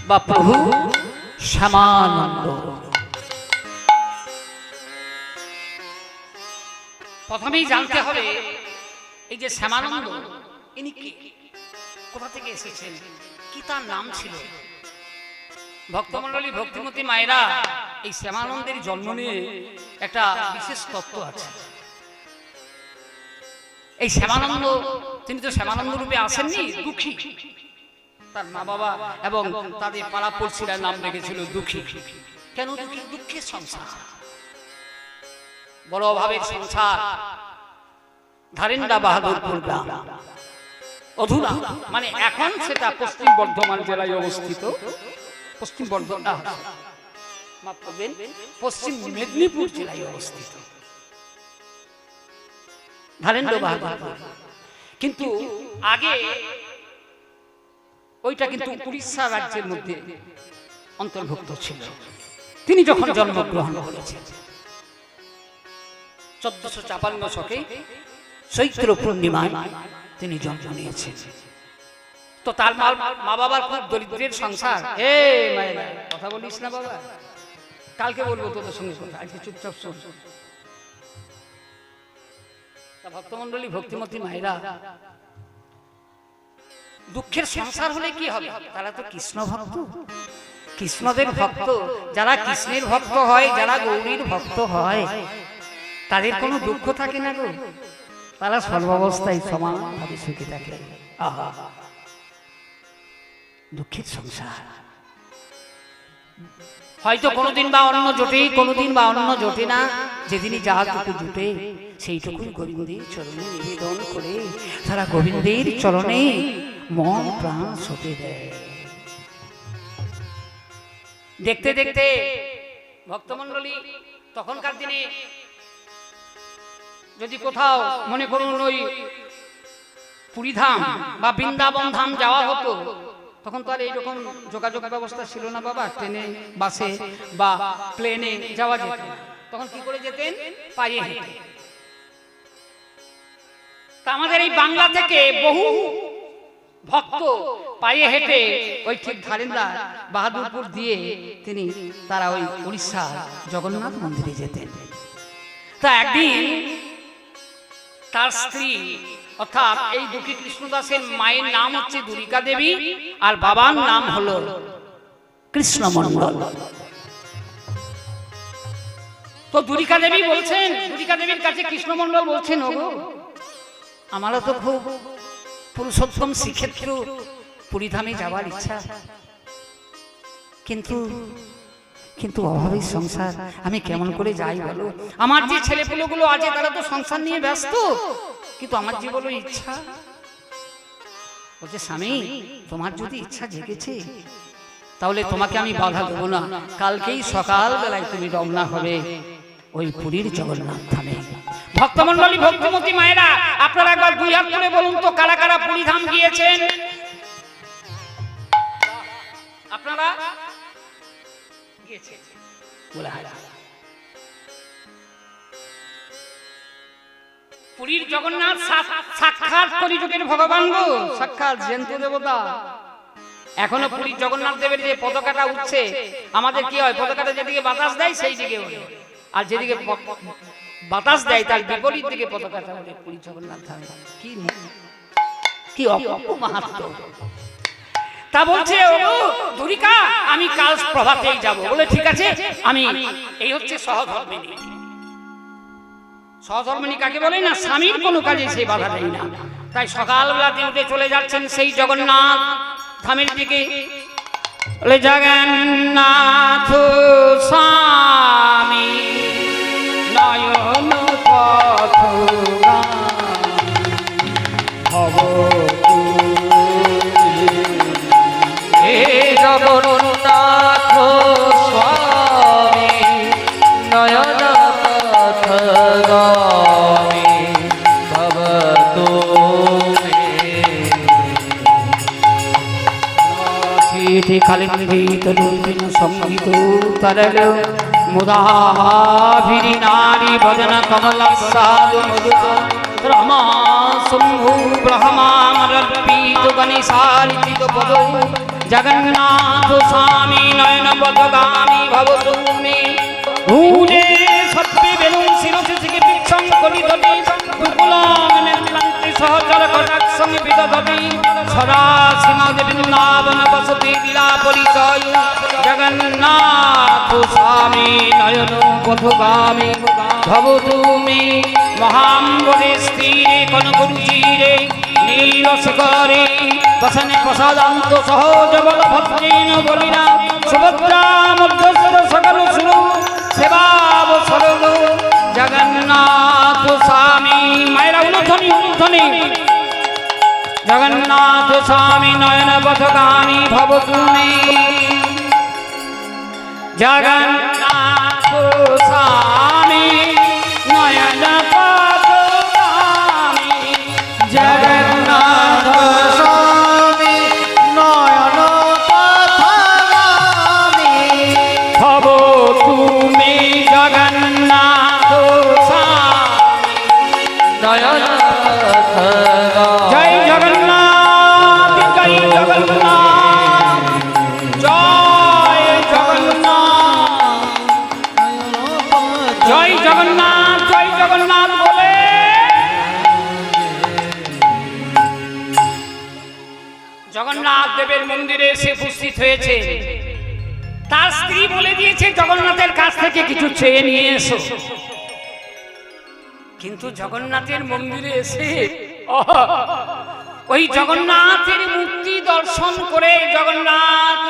বা প্রভু শ্যামানন্দ। প্রথমেই জানতে হবে এই যে শ্যামানন্দ ইনি কে, কোথা থেকে এসেছেন, কি তার নাম ছিল। ভক্তমণ্ডলী, ভক্তিমতী মায়েরা, এই শ্যামানন্দের জন্ম নিয়ে একটা বিশেষ তত্ত্ব আছে। এই শ্যামানন্দ, তিনি তো শ্যামানন্দ রূপে আসেননি, দুঃখী। তার মা বাবা এবং তাদের পাড়া পড়শিরা নাম রেখেছিল দুঃখী। কেন দুঃখী? দুঃখের সংসার, বড় অভাবের সংসার। ধারেন্ডা বাহাদুরপুর গ্রাম, অধুনা মানে এখন সেটা পশ্চিম বর্ধমান জেলায় অবস্থিত। পশ্চিম বর্ধমান, মাফ করবেন, পশ্চিম মেদিনীপুর জেলায় অবস্থিত ধারেন্দ্র বাহাদুরপুর। কিন্তু আগে ওইটা কিন্তু উড়িষ্যা রাজ্যের মধ্যে অন্তর্ভুক্ত ছিল। তিনি যখন জন্মগ্রহণ করেছেন 1454 শকে চৈত্র পূর্ণিমায় তিনি জন্ম নিয়েছেন। তো তার মা বাবার খুব দরিদ্রের সংসার। কথা বলিস না বাবা, কালকে বলবো তোদের সঙ্গে কথা, আজকে চুপচাপ শোন। ভক্তমণ্ডলী, ভক্তিমতী মায়েরা, দুঃখের সংসার হলে কি হবে? তারা তো কৃষ্ণ ভক্ত, কৃষ্ণদের ভক্ত। যারা কৃষ্ণের ভক্ত হয়, যারা গৌরীর ভক্ত হয়, তাদের কোনো দুঃখ থাকে না গো। তারা সর্বাবস্থায় সমানভাবে সুখী থাকে। আহা, দুঃখের সংসার। হয়তো কোনোদিন বা অন্ন জোটে, কোনোদিন বা অন্ন জোটে না। যেদিনই যাহাটুকু জুটে সেইটুকুই গোবিন্দের চরণে নিবেদন করে তারা গোবিন্দের চরণে মন প্রাণ সঁপে দেয়। দেখতে দেখতে ভক্তমণ্ডলী, তখনকার দিনে যদি কোথাও মনে করুন ওই পুরীধাম বা বৃন্দাবন ধাম যাওয়া হতো, তখন তো আর এইরকম যোগাযোগ ব্যবস্থা ছিল না বাবা। ট্রেনে, বাসে বা প্লেনে যাওয়া যেত। তখন কি করে যেতেন? পায়ে হেঁটে। তা আমাদের এই বাংলা থেকে বহু ভক্ত পায়ে হেঁটে ওই ঠিক ধারেন্দা বাহাদুরপুর দিয়ে তারা ওই উড়িষ্যা জগন্নাথ মন্দিরে যেতেন। তা একদিন তার স্ত্রী, অর্থাৎ এই দুঃখী কৃষ্ণদাসের মায়ের নাম হচ্ছে দুরিকা দেবী আর বাবার নাম হলো কৃষ্ণমণ্ডল। তো দুরিকা দেবী বলছেন, দুরিকা দেবীর কাছে কৃষ্ণমণ্ডল বলছেন, ওগো আমারও তো খুব পুরুষোত্তম শ্রীক্ষেত্র পুরীধামে যাওয়ার ইচ্ছা, কিন্তু কিন্তু অভাবের সংসার, আমি কেমন করে যাই বলো? আমার যে ছেলেপুলেগুলো আছে তারা তো সংসার নিয়ে ব্যস্ত, কিন্তু আমার যে বলো ইচ্ছা। বলছে, স্বামী তোমার যদি ইচ্ছা জেগেছে তাহলে তোমাকে আমি বাধা দেবো না। কালকেই সকাল বেলায় তুমি রওনা হবে ওই পুরীর জগন্নাথ ধামে। ভক্তমণ্ডলী, ভক্তিমতী মায়েরা, আপনারা একবার দুই হাত করে বলুন তো, কারা কারা পুরী ধাম গিয়েছেন? আপনারা গিয়েছেন? পুরীর জগন্নাথ সাক্ষাৎ কলিযুগের ভগবান গো, সাক্ষাৎ জ্যান্ত দেবতা। এখনো পুরীর জগন্নাথ দেবের যে পতাকাটা উঠছে, আমাদের কি হয়? পতাকাটা যেদিকে বাতাস দেয় সেই দিকে ওঠে, আর যেদিকে বাতাস দেয় তার বিপরীত দিকে পতাকাটা ওঠে। পুরীর জগন্নাথ ধামে কি অপমাহাত্ম! তা বলছে, ও দুরিকা, আমি কাল প্রভাতেই যাব। বলে ঠিক আছে, আমি এই হচ্ছে সহধর্মিনী। সহধর্মিনী কাকে বলে না? স্বামীর কোনো কাজে সে বাধা দেয় না। তাই সকালবেলা উঠে চলে যাচ্ছেন সেই জগন্নাথ ধামের দিকে। বলে, জগন্নাথ স্বামী নয়ন পথ ভব জগন্নাথ স্বামী নয়ন পথ গামী ভবতু মে কালিন্দীত দুর্বিন সংগীত তরল মুদাভিরি নারী ভজন কমল সাধু মধুত রমা শম্ভু ব্রহ্মামরর্পিত গণেশার্পিত পদ জগন্নাথ স্বামী নয়ন পথগামী ভব তুমি ভূলে সত্যি বেলুন শিরসি থেকে বিচ্ছং করিতটি দুকুলং নেত্রান্তি সহচর কটাক্ষং বিদধতি সদা শ্রীমদ বৃন্দাবন বসতি লীলা পরিচয় জগন্নাথ স্বামী নয়ন পথগামী ভব তুমি মহাম্বরে স্থিরে কনকরুচিরে নীলশিখরে বসনে প্রসাদান্ত সহজ বল ভদ্রেন বলিনা সুভদ্রা মধ্যস্থ সকল সুর সেবাব সরল জগন্নাথ স্বামী মায়েরা উলুধ্বনি উলুধ্বনি জগন্নাথ স্বামী নয়ন পথগামী ভব তুমি জগন্নাথ স্বামী নয়ন পথগামী জগন্নাথ স্বামী নয়ন পথগামী ভব তুমি জগন্নাথ স্বামী নয়ন পথগামী জয় জগন্নাথ জয় জগন্নাথ জয় জগন্নাথ জয় জগন্নাথ জয় জগন্নাথ বলে জগন্নাথ দেবের মন্দিরে এসে উপস্থিত হয়েছে। তার স্ত্রী বলে দিয়েছে জগন্নাথের কাছ থেকে কিছু চেয়ে নিয়ে এসো। কিন্তু জগন্নাথের মন্দিরে এসে ওই জগন্নাথের মূর্তি দর্শন করে জগন্নাথ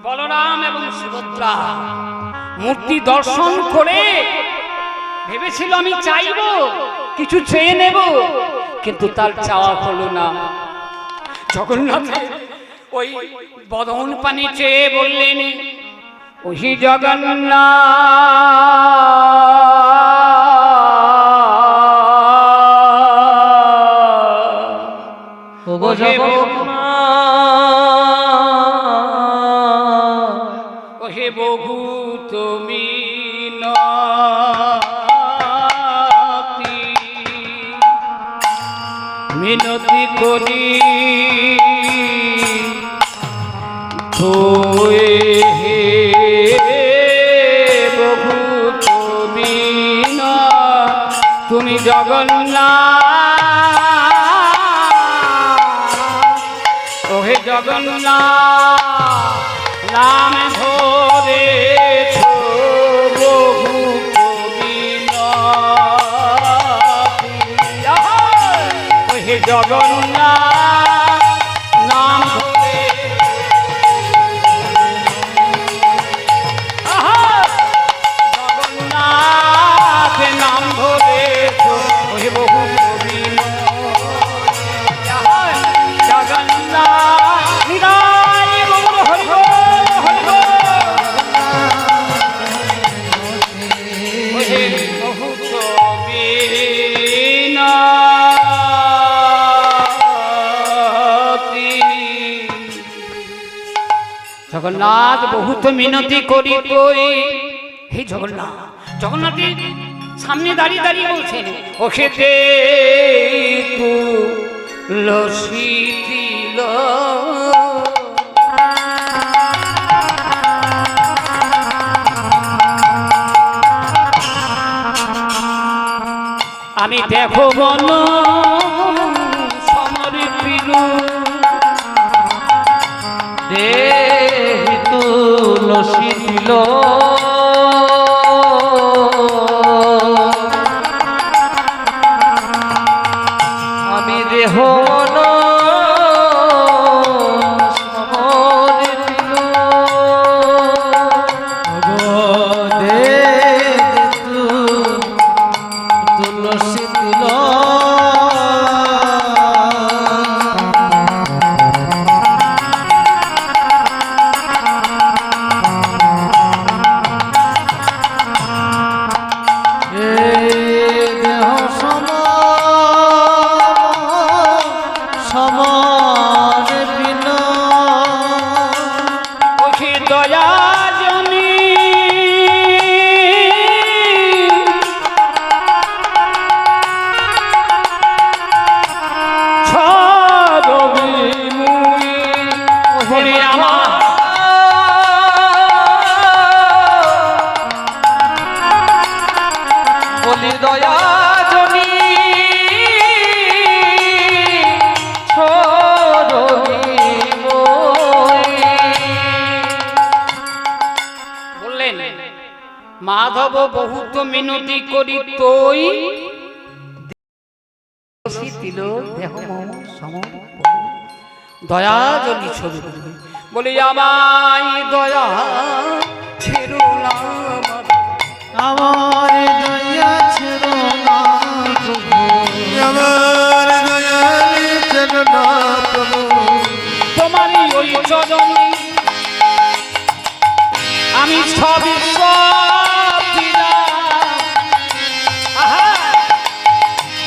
বলরাম এবং সুভদ্রা মূর্তি দর্শন করে ভেবেছিল আমি চাইবো কিছু চেয়ে নেব, কিন্তু তার চাওয়া হলো না। জগন্নাথ ওই বদন পানি চেয়ে বললেন, ওই জগন্নাথ ওগো জগন্নাথ ওহে বহু তুমি নাতি মিনতি করি ধোয়ে হে বহু তুমি না তুমি জগন্নাথ ওহে জগন্নাথ নাম ধরেছ বহু ওহে জগন্নাথ নাম ধরে জগন্নাথ নাম ধরেছ ওহে বহু জগন্নাথ নিতাই গৌর হরি বল হরি বল ওহে বহুত বিনতি জগন্নাথ বহুত মিনতি করি কই হে জগন্নাথ জগন্নাথের সামনে দাঁড়িয়ে দাঁড়িয়ে বলছেন, ওকে তু লসি দিল আমি দেখো মন সমর্পিল দেহি তুলসী দিল আমি দেহ মন সমর্পিল তুলসী দিল মাধব বহুত মিনতি করি তৈ তিল দেহ মম সমর্পণ। দয়া জলি ছবি বলি আমায় দয়া ছেড়ো না আমার দয়া ছেড়ো না প্রভু, আমার দয়ালে ছেড়ো না প্রভু, তোমারই ওই চরণে আমি সবই সব দিলাম। আহা!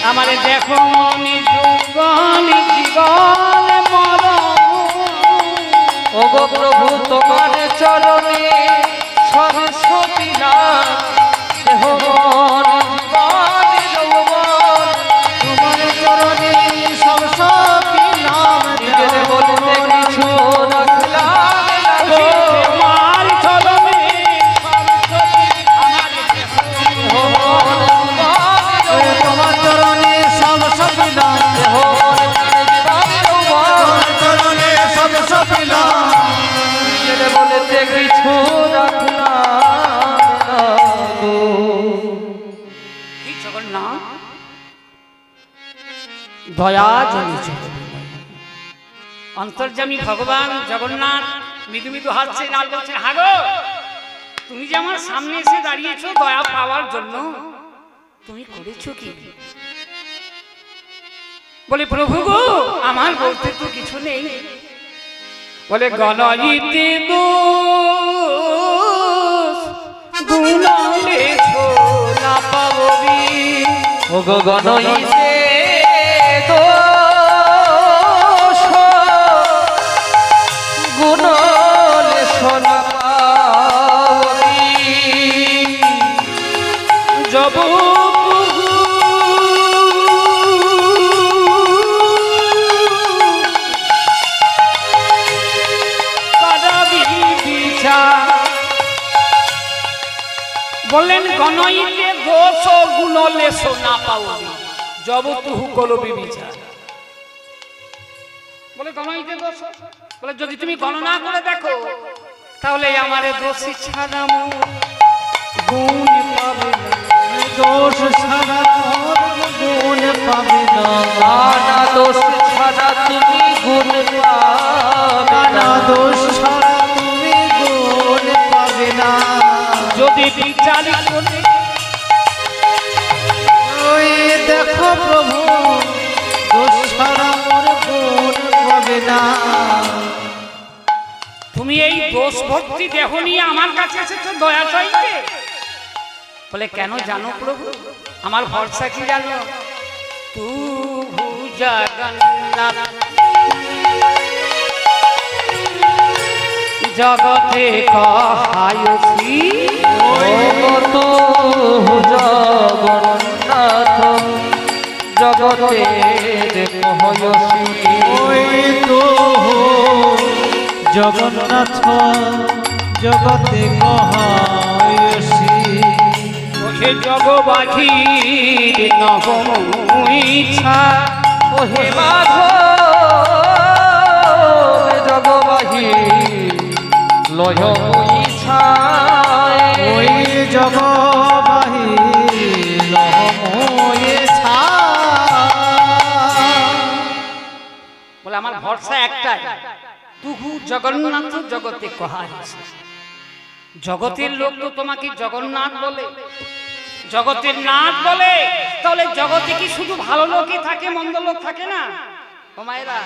আমারে দেখো মনি যৌবন জীবন মরণ। ওগো প্রভু তোমার চরণে সব দিলাম, দেহ মন জীবন যৌবন তোমার চরণে সব দিলাম, নিজের বলতে কিছু রাখলাম না গো। তোমার চরণে সব সবই আমার দেহ মন জীবন তোমার চরণে সব দিলাম, দেহ মন জীবন যৌবন তোমার চরণে সব দিলাম, নিজের বলতে কিছু রাখলাম না গো। কি জগন্নাথ দয়া জমেছে। অন্তর্যামী ভগবান জগন্নাথ মৃদু মৃদু হাসছেন আর বলছেন, হাগো তুমি যে আমার সামনে এসে দাঁড়িয়েছো দয়া পাওয়ার জন্য, তুমি করেছো কি? বলে প্রভু গো আমার বলতে তো কিছু নেই। বলে গণইতে দোষ গুণালে ছোলা পাবি। ওগো গণইতে দোষ গুণলে সোনা পাবি, জব বললেন গণইতে দোষ গুণলে সোনা পাবি, জব তুহু করবি বিচার। বলে গণইতে দোষ, বলে যদি তুমি গণনা করে দেখো তাহলে আমারে দোষী ছাড়া মোর গুণ পাবে না। দোষ ছাড়া গুণ পাবে না, না দোষ ছাড়া তুমি গুণ পাবে না, দোষ ছাড়া তুমি গুণ পাবে না। যদি বিচার করে ওই দেখো প্রভু দোষ ছাড়া মোর গুণ পাবে না। তুমি এই দোষ ভর্তি দেহ নিয়ে আমার কাছে এসেছো দয়া চাইতে। বলে কেন জানো প্রভু, আমার ভরসা কি জানো? তু জগন্নাথ জগতে কহায়সি। তো জগন্নাথ জগতে কহয়সি, ওই তো জগন্নাথ জগতে কহয়সি। ওহে জগবাঘি নহম ইচ্ছা, ওহে মাধব জগবাহি লয় ইচ্ছা, ওই জগবাহি লয় ইচ্ছা। বলে আমার ভরসা একটাই, তুহু জগন্নাথ জগতে কহায়সি। জগতের লোক তো তোমাকে জগন্নাথ বলে, জগতের নাথ বলে, তাহলে জগতে কি শুধু ভালো লোকই থাকে, মন্দ লোক থাকে না? ও মায়েরা,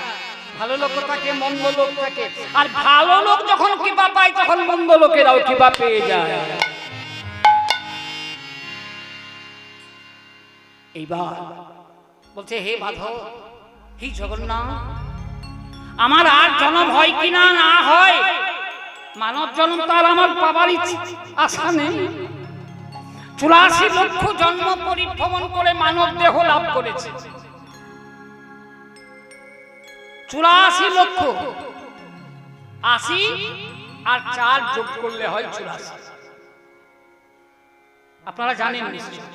ভালো লোক থাকে, মন্দ লোক থাকে, আর ভালো লোক যখন কৃপা পায় তখন মন্দ লোকেরাও কৃপা পেয়ে যায়। এইবার বলছে, হে মাধব, হে জগন্নাথ, আমার আর জন্ম হয় কিনা না হয়, মানব জন্ম তো আর আমার পাবার আশা নেই। 84 লক্ষ জন্ম পরিভ্রমণ করে মানব দেহ লাভ করেছে। 84 লক্ষ, 80 আর 4 যোগ করলে হয় 84। আপনারা জানেন নিশ্চয়,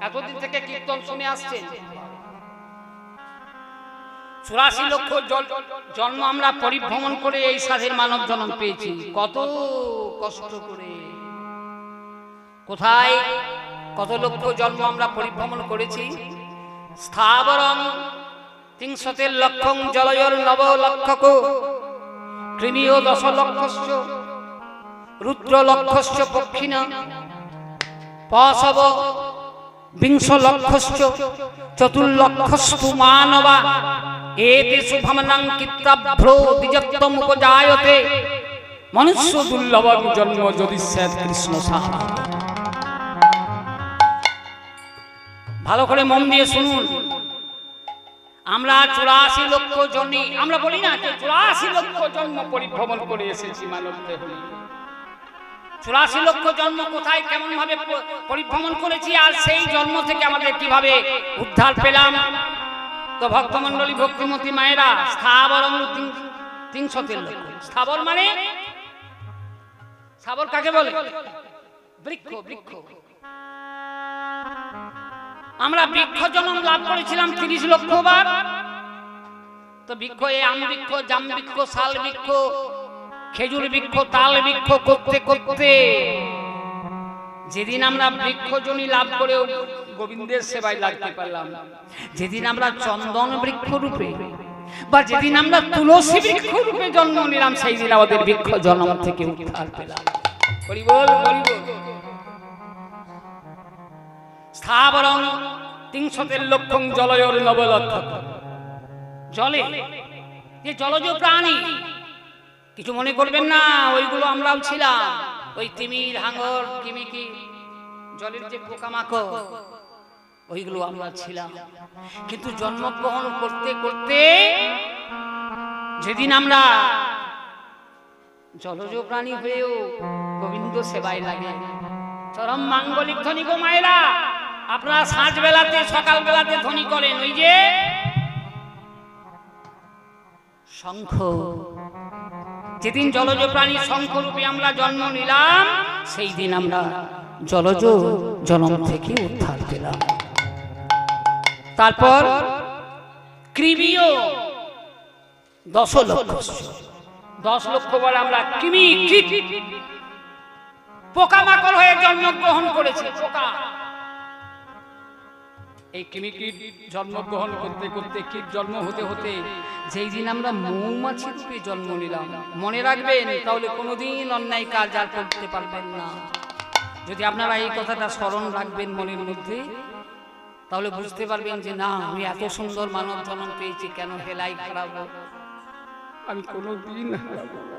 এতদিন থেকে কীর্তন শুনে আসছেন। 84 লক্ষ জন্ম আমরা পরিভ্রমণ করে এই সাধের মানব জন্ম পেয়েছি, কত কষ্ট করে। কোথায় কত লক্ষ জন্ম আমরা পরিভ্রমণ করেছি। স্থাবরং ৩০০ লক্ষং জলয়র নব লক্ষক কৃমিও ১০ লক্ষস্য রুদ্র লক্ষস্য পক্ষিণ পশব ২০ লক্ষস্য চতুর্লক্ষস্তু মানবা এতেষু ভ্রমণং কিত্তাভ্রো দ্বিজত্বম উপজায়তে মনুষ্য দুর্লভং জন্ম যদি স্যাৎ কৃষ্ণ সাহা। ভালো করে মন দিয়ে শুনুন, আমরা ৮৪ লক্ষ জন্মে, আমরা বলি না যে ৮৪ লক্ষ জন্ম পরিভ্রমণ করে এসেছি মানব দেহে। ৮৪ লক্ষ জন্ম কোথায় কেমন ভাবে পরিভ্রমণ করেছি, আর সেই জন্ম থেকে আমাদের কিভাবে উদ্ধার পেলাম। তো ভক্তমন্ডলী, ভক্তিমতী মায়েরা, স্থাবরং ৩০০ লক্ষ। স্থাবর মানে, স্থাবর কাকে বলে? বৃক্ষ। বৃক্ষ আমরা বৃক্ষ জন্ম লাভ করেছিলাম ৩০ লক্ষ বার। তো বৃক্ষ, এই আম বৃক্ষ, জাম বৃক্ষ, শাল বৃক্ষ, খেজুর বৃক্ষ, তাল বৃক্ষ করতে করতে যেদিন আমরা বৃক্ষজনী লাভ করেও গোবিন্দের সেবায় লাগতে পারলাম, যেদিন আমরা চন্দন বৃক্ষ রূপে বা যেদিন আমরা তুলসী বৃক্ষ রূপে জন্ম নিলাম, সেই দিন আমাদের বৃক্ষ জন্ম থেকে উদ্ধার পেলাম। হরি বল, হরি বল। স্থাবরং ৩০০ লক্ষং জলয়র নব লক্ষক। জলে যে জলজ প্রাণী, কিছু মনে করবেন না, ওইগুলো আমরাও ছিলাম। ওই তিমির, হাঙর, কিমিকি, জলের যে পোকামাকড়, ওইগুলো আমরা ছিলাম। কিন্তু জন্মগ্রহণ করতে করতে যেদিন আমরা জলজ প্রাণী হয়েও গোবিন্দ সেবায় লাগে, চরম মাঙ্গলিক ধ্বনি গো মায়েরা। আপনারা সাঁঝ বেলাতে, সকাল বেলাতে ধ্বনি করেন, ওই যে শঙ্খ। যেদিন জলজ প্রাণী শঙ্খ রূপে আমরা জন্ম নিলাম, সেই দিন আমরা জলজ জন্ম থেকে উদ্ধার পেলাম। তারপর কৃমিও ১০ লক্ষ। ১০ লক্ষ বার আমরা কৃমি, কীট, পোকামাকড় হয়ে জন্মগ্রহণ করেছি। পোকা, এই কৃমি কীট জন্মগ্রহণ করতে করতে, কীট জন্ম হতে হতে যেই দিন আমরা মৌমাছি রূপে জন্ম নিলাম, মনে রাখবেন, তাহলে কোনোদিন অন্যায় কাজ আর করতে পারবেন না। যদি আপনারা এই কথাটা স্মরণ রাখবেন মনের মধ্যে, তাহলে বুঝতে পারবেন যে না, আমি এত সুন্দর মানব জন্ম পেয়েছি, কেন হেলাই হারাবো? আমি কোনোদিন হারাবো না,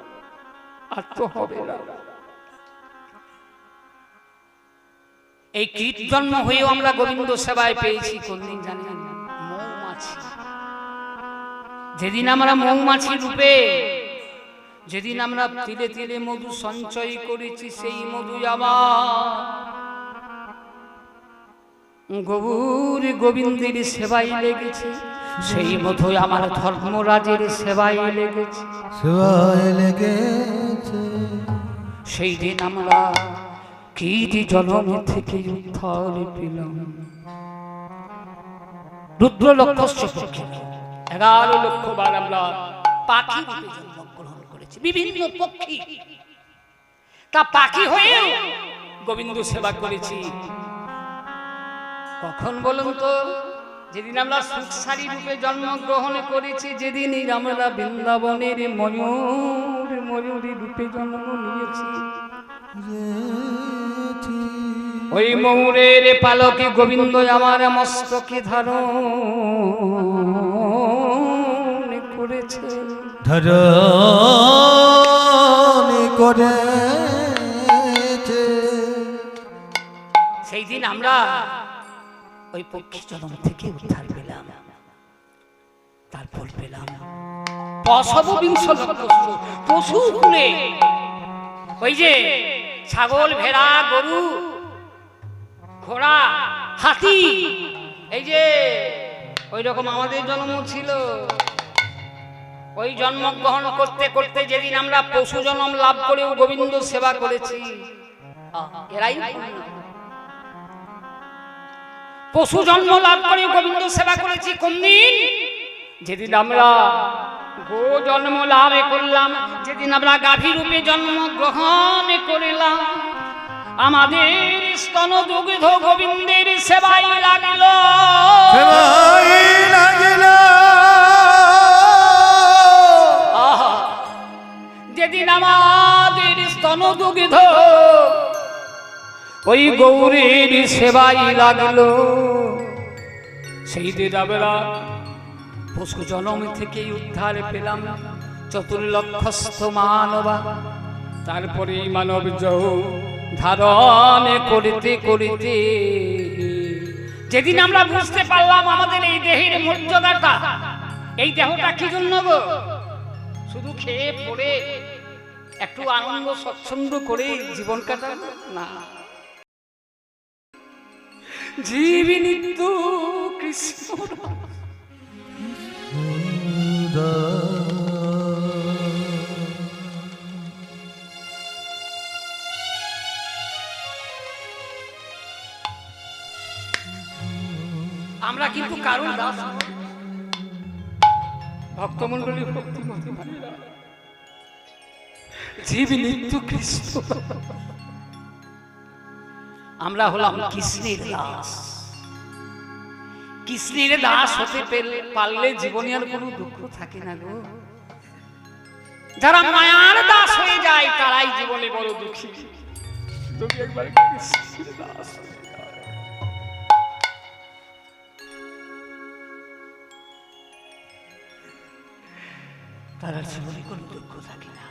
আর তো হবে না। এই কীট জন্ম হয়েও আমরা গোবিন্দ সেবায় পেয়েছি কোনদিন জানেন? মৌমাছি। যেদিন আমরা মৌমাছি রূপে, যেদিন আমরা তিলে তিলে মধু সঞ্চয় করেছি, সেই মধু আবার গৌর গোবিন্দের সেবায় লেগেছে, সেই মধু আমার ধর্মরাজের সেবায় লেগেছে। সেই দিন আমরা কীট জন্ম থেকে উদ্ধার পেলাম। রুদ্র লক্ষস্য পক্ষিণ ১১ লক্ষ বার আমরা পাখি রূপে জন্মগ্রহণ করেছি, বিভিন্ন পক্ষী। তা পাখি হয়েও গোবিন্দ সেবা করেছি। কখন বলুন তো? যেদিন আমরা সুখসারী রূপে জন্মগ্রহণ করেছি, যেদিনই আমরা বৃন্দাবনের ময়ূর, ময়ূরী রূপে জন্ম নিয়েছি। ওই ময়ূরের পালকে গোবিন্দ আমার মস্তকে ধারণ করেছে, সেই দিন আমরা ওই পক্ষী জন্ম থেকে উদ্ধার পেলাম। তারপর পেলাম পশব ২০ লক্ষ পশু কুলে, ওই যে ছাগল, ভেড়া, গরু, ঘোড়া, হাতি, এই যে ওই রকম আমাদের জন্ম ছিল। ওই জন্মগ্রহণ করতে করতে যেদিন আমরা পশু জন্ম লাভ করেও গোবিন্দ সেবা করেছি, এরাই পশু জন্ম লাভ করে গোবিন্দ সেবা করেছি। কোন দিন? যেদিন আমরা গো জন্ম লাভ করলাম, যেদিন আমরা গাভী রূপে জন্ম গ্রহণ করলাম, আমাদের স্তন দুগ্ধ গোবিন্দের সেবাই লাগিল। সেবাই লাগিল। আহা, যেদিন আমাদের স্তন দুগ্ধ ওই গৌরীর সেবাই লাগলো, সেই দিনবেলা পশু জনম থেকে উদ্ধার পেলাম 4 লক্ষস্থ মানবা। তারপরে মানব জহ ধারণ করিতে করিতে যেদিন আমরা বুঝতে পারলাম আমাদের এই দেহের মর্যাদাটা, এই দেহটা কি জন্য গো? শুধু খেয়ে পড়ে একটু আনন্দ স্বচ্ছন্দ করে জীবন কাটাবো না। জীব নিত্য কৃষ্ণ। আমরা কিন্তু কারণ দাস, ভক্তমন্ডলী ভক্তিমতী মায়েরা, জীব নিত্য কৃষ্ণ। আমরা হলাম কৃষ্ণের দাস। কৃষ্ণের দাস হতে পারলে জীবনে আর কোনো দুঃখ থাকে না গো। যারা মায়ার দাস হয়ে যায় তারাই জীবনে বড় দুঃখী। তুমি একবার কৃষ্ণের দাস হয়ে যাও। তারা জীবনে কোনো দুঃখ থাকে না।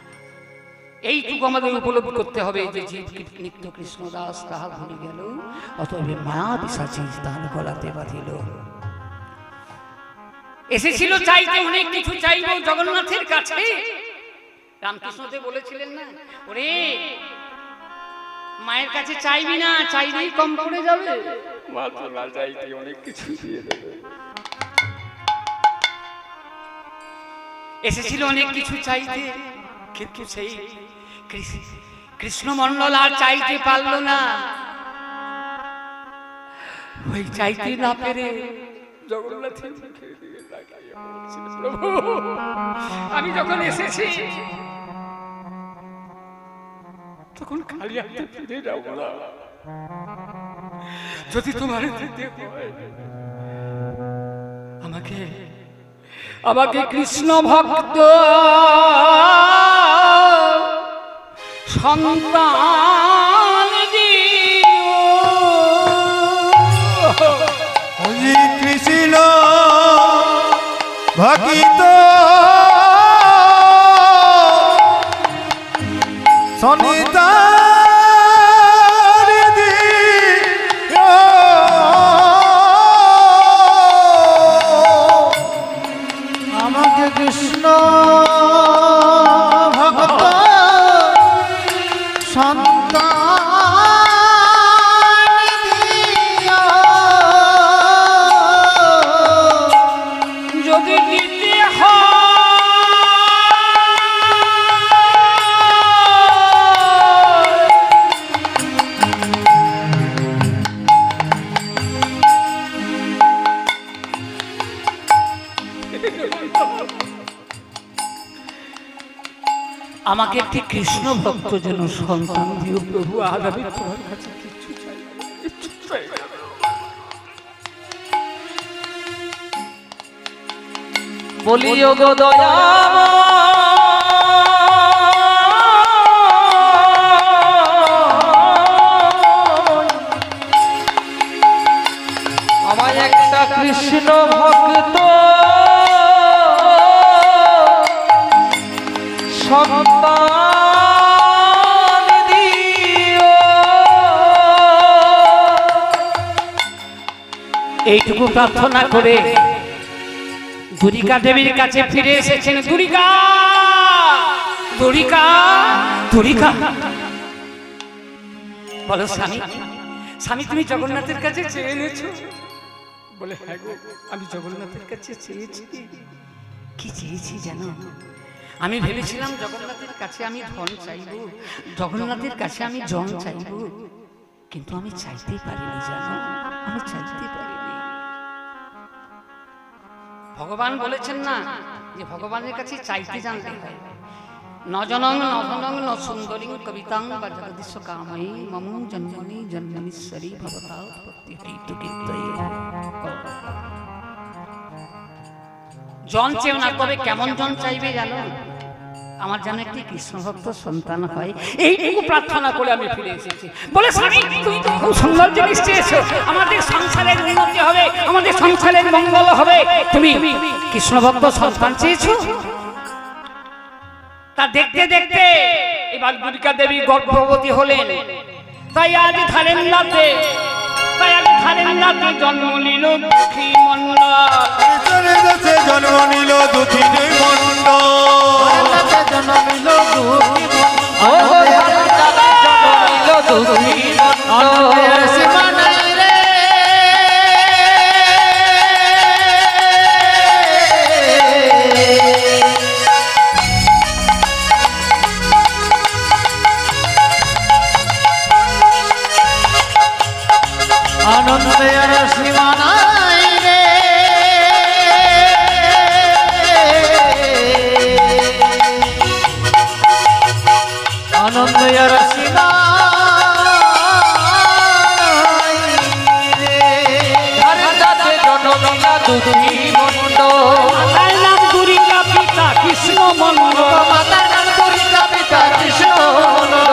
এইটুকু আমাদের উপলব্ধি করতে হবে যে জীব নিত্য কৃষ্ণ দাস তাহা ভুলে গেল, অতএব মায়া পিশাচী তার গলাতে বাঁধিল। এসেছিল চাইতে অনেক কিছু চাইব জগন্নাথের কাছে। রামকৃষ্ণদেব বলেছিলেন না, ওরে মায়ের কাছে চাইবি না, চাইলেই কম পড়ে যাবে, মা তো না চাইতে অনেক কিছু দিয়ে দেবে। এসেছিল অনেক কিছু চাইতে, কিন্তু সেই কৃষ্ণ মন্ডল আর চাইতে পারলো না। ওই চাইতে না পেরে জগন্নাথের মুখের দিকে তাকিয়ে বলছিল, প্রভু আমি যখন এসেছি তখন খালি হাতে ফিরে যাব না। যদি তোমার যেতে হয় আমাকে কৃষ্ণ ভক্ত সন্তান দিও। কৃষ্ণ ভক্ত সন্তান দিও। আমাকে কৃষ্ণ ভক্ত সন্তান দিও। যদি দিতে হয় আমাকে একটি কৃষ্ণ ভক্ত যেন সন্তান দিও প্রভু। আর আমি তোমার কাছে কিছু চাই না, কিচ্ছু চাই না। বলিও গো দয়াময়, আমায় একটা কৃষ্ণ ভক্ত সন্তান দিও। এইটুকু প্রার্থনা করে দুর্গা দেবীর কাছে ফিরে এসেছেন। দুর্গা দুর্গা দুর্গা বলো স্বামী, স্বামী তুমি জগন্নাথের কাছে চেয়ে এনেছো? বলে হ্যাঁ গো, আমি জগন্নাথের কাছে চেয়েছি। কি চেয়েছি জানো? আমি ভেবেছিলাম জগন্নাথের কাছে আমি ধন চাইব, জগন্নাথের কাছে আমি জন চাইব, কিন্তু আমি চাইতেই পারিনি জানো, আমি চাইতে পারিনি। ভগবান বলেছেন না যে ভগবানের কাছে চাইতে জানতে হয়। নজনং নধনং ন সুন্দরী কবিতাং বা জগদীশ কাময়ী মম জন্মনি জন্মনীশ্বরী ভবতা উৎপত্তি হেতু কীর্তয়ে। জন চেও না, তবে কেমন জন চাইবে জানো? আমার যেন একটি কৃষ্ণভক্ত সন্তান হয়, এইটুকু প্রার্থনা করে আমি ফিরে এসেছি। বলে স্বামী তুমি তো খুব সুন্দর জিনিস চেয়েছো, আমাদের সংসারের উন্নতি হবে, আমাদের সংসারের মঙ্গল হবে, তুমি কৃষ্ণভক্ত সন্তান চেয়েছো। তা দেখতে দেখতে এবার দুর্গা দেবী গর্ভবতী হলেন। তাই আজ ধারেন্দ্রাতে জন্ম নিল দুঃখী মন্ডল। জন্ম নিল দুঃখিনী মন্ডল। জন্মিল দুঃখী মন্ডল সীমা নাই রে। আনন্দের সীমা নাই রে। আনন্দের সীমা নাই রে। ধারেন্দ্রাতে জন্মিল দুঃখী মন্ডল। তার নাম দুর্গা, পিতা কৃষ্ণ মন্ডল। মাতার নাম দুর্গা, পিতা কৃষ্ণ মন্ডল।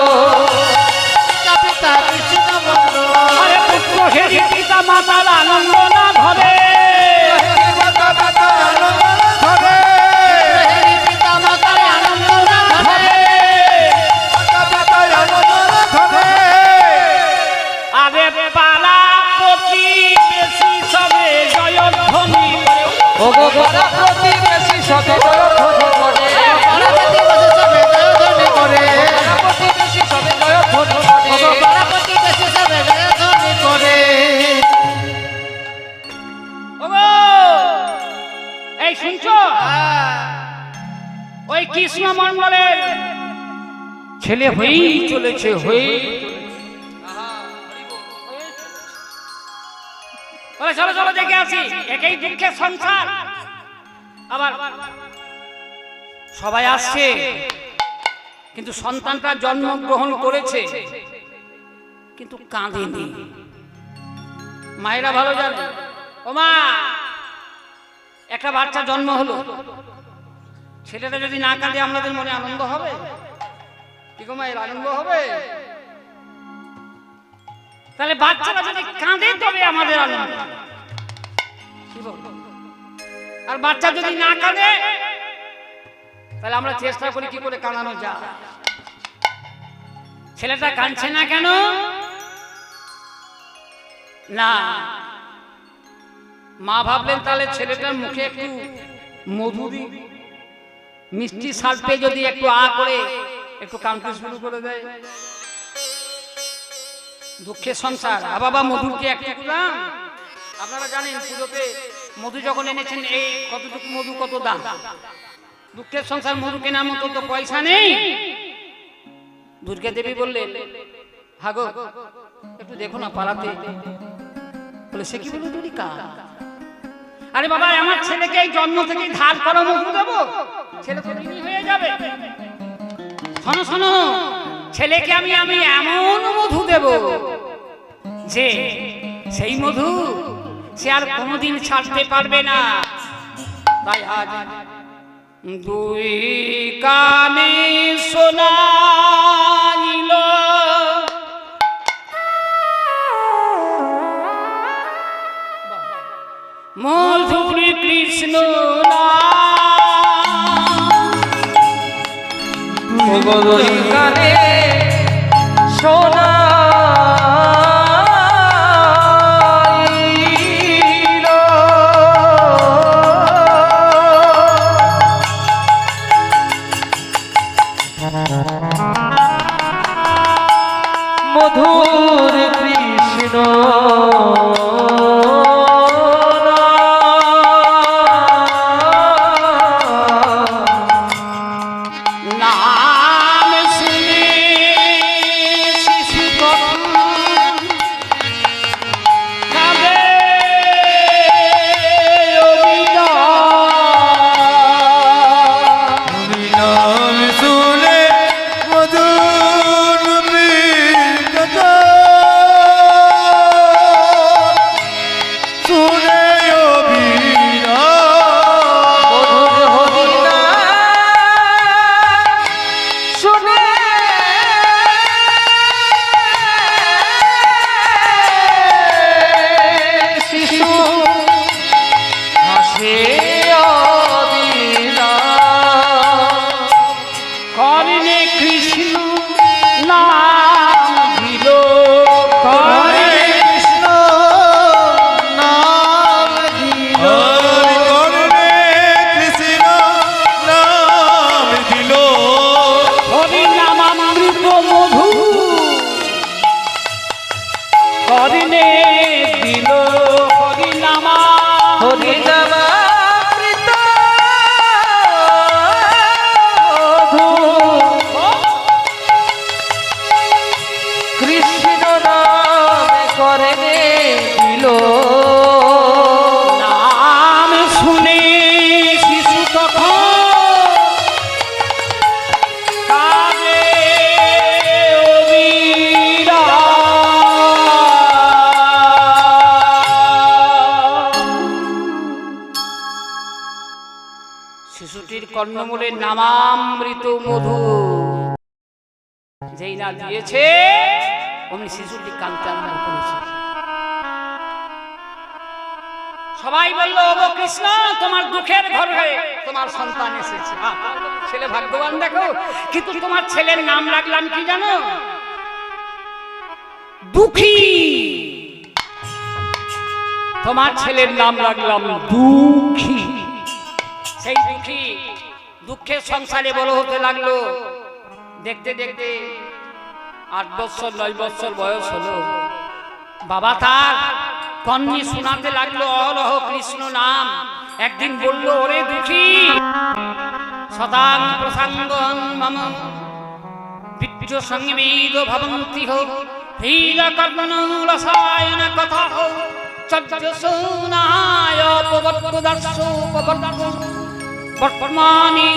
পিতা কৃষ্ণ মন্ডল। আরে পুত্র হেরি পিতা মাতার আনন্দ না ধরে। পিতা মাতার আনন্দ না ধরে। আরে পালা প্রতিবেশী সবে জয়ধ্বনি করে। ওগো পাড়া প্রতিবেশী সবে জয়ধ্বনি করে। পাড়া প্রতিবেশী সবে জয়ধ্বনি করে। পাড়া প্রতিবেশী সবে জয়ধ্বনি করে। ওগো পাড়া প্রতিবেশী সবে জয়ধ্বনি করে। ওগো এই শুনছো? ওই কৃষ্ণ মন্ডলের ছেলে হয়েই চলেছে, চলো চলো দেখে আসি। একই দুঃখের সংসার, আবার সবাই আসছে, কিন্তু সন্তানটা জন্মগ্রহণ করেছে কিন্তু কাঁদেনি। মায়েরা ভালো জানে। ও মা, একটা বাচ্চা জন্ম হলো, ছেলেটা যদি না কাঁদে আমাদের মনে আনন্দ হবে? কি গো মায়ের আনন্দ হবে? তাহলে বাচ্চারা যদি কাঁদে তবে আমাদের আনন্দ। আর বাচ্চা যদি না কাঁদে তাহলে আমরা চেষ্টা করি কি করে কাঁদানো যায়। ছেলেটা কাঁদছে না কেন? না, মা ভাবলেন তাহলে ছেলেটার মুখে একটু মধু দিই, মিষ্টি সাল্পে যদি একটু করে একটু কাঁদতে শুরু করে দেয়। দুঃখের সংসার, বাবা মধুকে একটু দাম। আপনারা জানেন পুজোতে মধু যখন এনেছেন এই কতটুকু মধু কত দাম। দুঃখের সংসার মধু কেনার মতো তো পয়সা নেই। দুর্গা দেবী বললেন, হাগো একটু দেখো না পাড়াতে। বলে সে কি বলে দুর্গা? আরে বাবা, আমার ছেলেকে এই জন্ম থেকে ধার করা মধু দেবো? ছেলে তো ঋণী হয়ে যাবে। শোনো শোনো, ছেলেকে আমি এমন মধু দেব যে সেই মধু সে আর কোনোদিন ছাড়তে পারবে না। তাই আজ দুই কানে শোনাইল মধুর কৃষ্ণ দুই কানে শোনাইল মধুর কৃষ্ণ নাম শুনে শিশু কাঁদে নাম শুনে হরি নামামৃত মধু কৃষ্ণ নামে করে দিল নাম শুনে শিশু তখন কাঁদে অবিরাম। শিশুটির কর্ণমূলে নামামৃত মধু যেই না দিয়েছে অমনি শিশুটি কাঁদতে আরম্ভ করেছে। সবাই বলল, ওগো কৃষ্ণ, তোমার দুঃখের ঘরে তোমার সন্তান এসেছে। ছেলে ভাগ্যবান দেখো, কিন্তু তোমার ছেলের নাম রাখলাম কি জানো? দুঃখী। তোমার ছেলের নাম রাখলাম দুঃখী। সেই দুঃখী দুঃখের সংসারে বড় হতে লাগলো। দেখতে দেখতে 8 বছর 9 বছর বয়স হলো। বাবা তার কন্যা শোনাতে লাগলো অহরহ কৃষ্ণ নাম। একদিন বলল, ওরে দুঃখী, সদাং প্রসঙ্গং মম বিদ্য সংবিদ ভবন্তি হো হীর কর্ণ রসায়ন কথা হো চর্য সোনায় পবদ্দর্শ বর্তমানি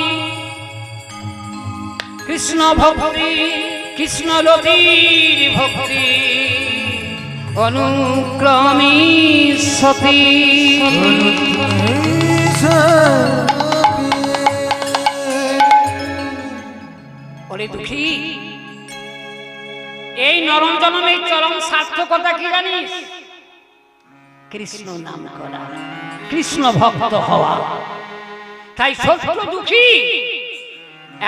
কৃষ্ণ ভক্তি কৃষ্ণ লতির ভক্তি অনুক্রমী সতী। ওরে দুঃখী, এই নরম জনমের চরম সার্থকতা কি জানিস? কৃষ্ণ নাম করা, কৃষ্ণ ভক্ত হওয়া। তাই ছোট্ট দুঃখী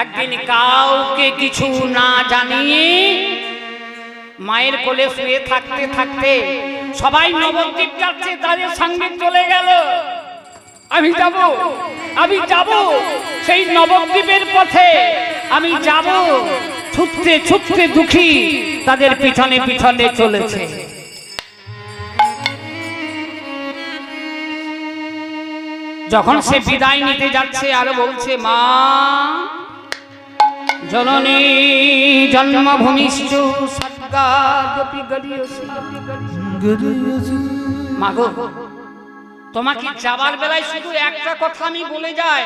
একদিন কাউকে কিছু না জানিয়ে মায়ের কোলে শুয়ে থাকতে থাকতে সবাই নবদ্বীপ যাচ্ছে, তাদের সঙ্গে চলে গেল। আমি যাব সেই নবদ্বীপের পথে আমি যাব। ছুটতে ছুটতে দুঃখী তাদের পিছনে পিছনে চলেছে। যখন সে বিদায় নিতে যাচ্ছে আর বলছে, মা জননী জন্মভূমিশ্চ স্বর্গাদপি গরীয়সি। মা গো, তোমাকে যাবার বেলায় শুধু একটা কথা আমি বলে যাই,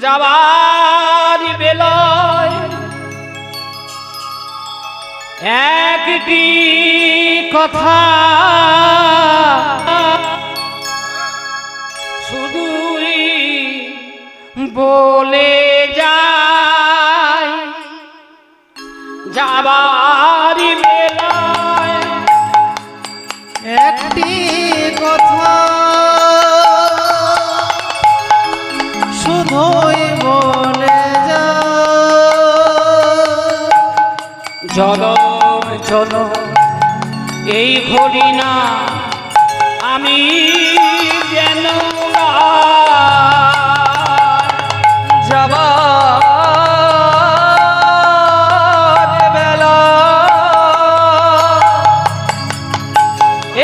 যাবার বেলায় একটি কথা শুধুই বলে যায়, যাবার বেলায় একটি কথা শুধুই বলে যা, জনম জনম এই ঘড়ি না আমি যেন যাবার বেলা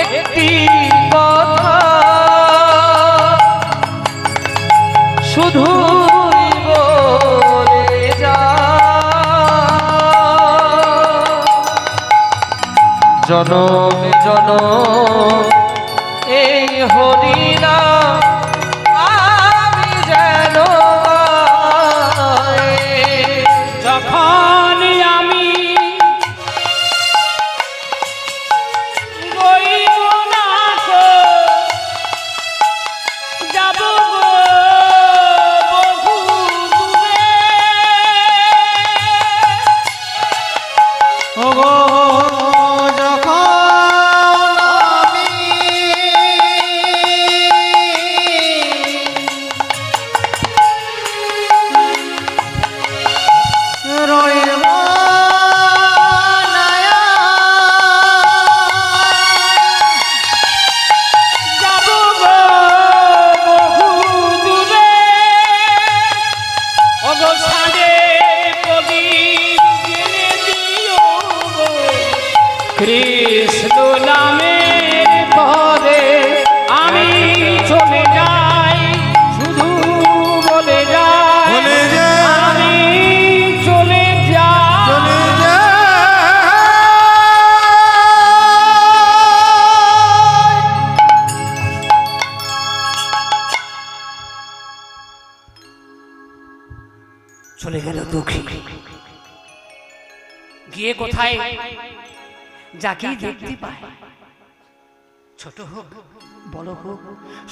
একটি কথা শুধুই বলে যা, জনম জনম এই হরিনা আমি যেন যখন আমি গইব না গো, যাব গো বহু দূরে। ওগো যখন আমি রইব নায়া, যাব গো বহু দূরে। ওগো সাঁঝে প্রদীপ জেলে দিও গো, কৃষ্ণ নামের ঘরে দুঃখী, গিয়ে কোথায় যাকে দেখতে পায়, ছোট হোক বড় হোক,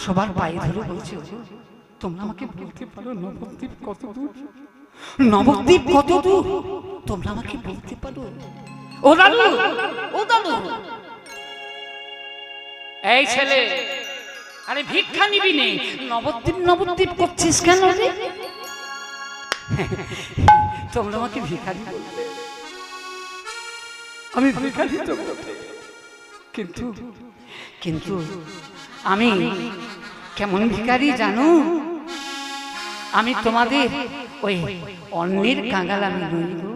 সবার পায়ে ধরে বলছে, তোমরা আমাকে বলতে পারো নবদ্বীপ কত দূর? নবদ্বীপ কত দূর তোমরা আমাকে বলতে পারো? ও দাদু, ও দাদু, এই ছেলে, আরে ভিক্ষা নিবি নে, নবদ্বীপ নবদ্বীপ করছিস কেন রে? তোমরা আমাকে ভিখারি বলতে, আমি ভিখারি তো বটে, কিন্তু কিন্তু আমি কেমন ভিখারি জানো? আমি তোমাদের ওই অন্যের কাঙাল আমি নই গো,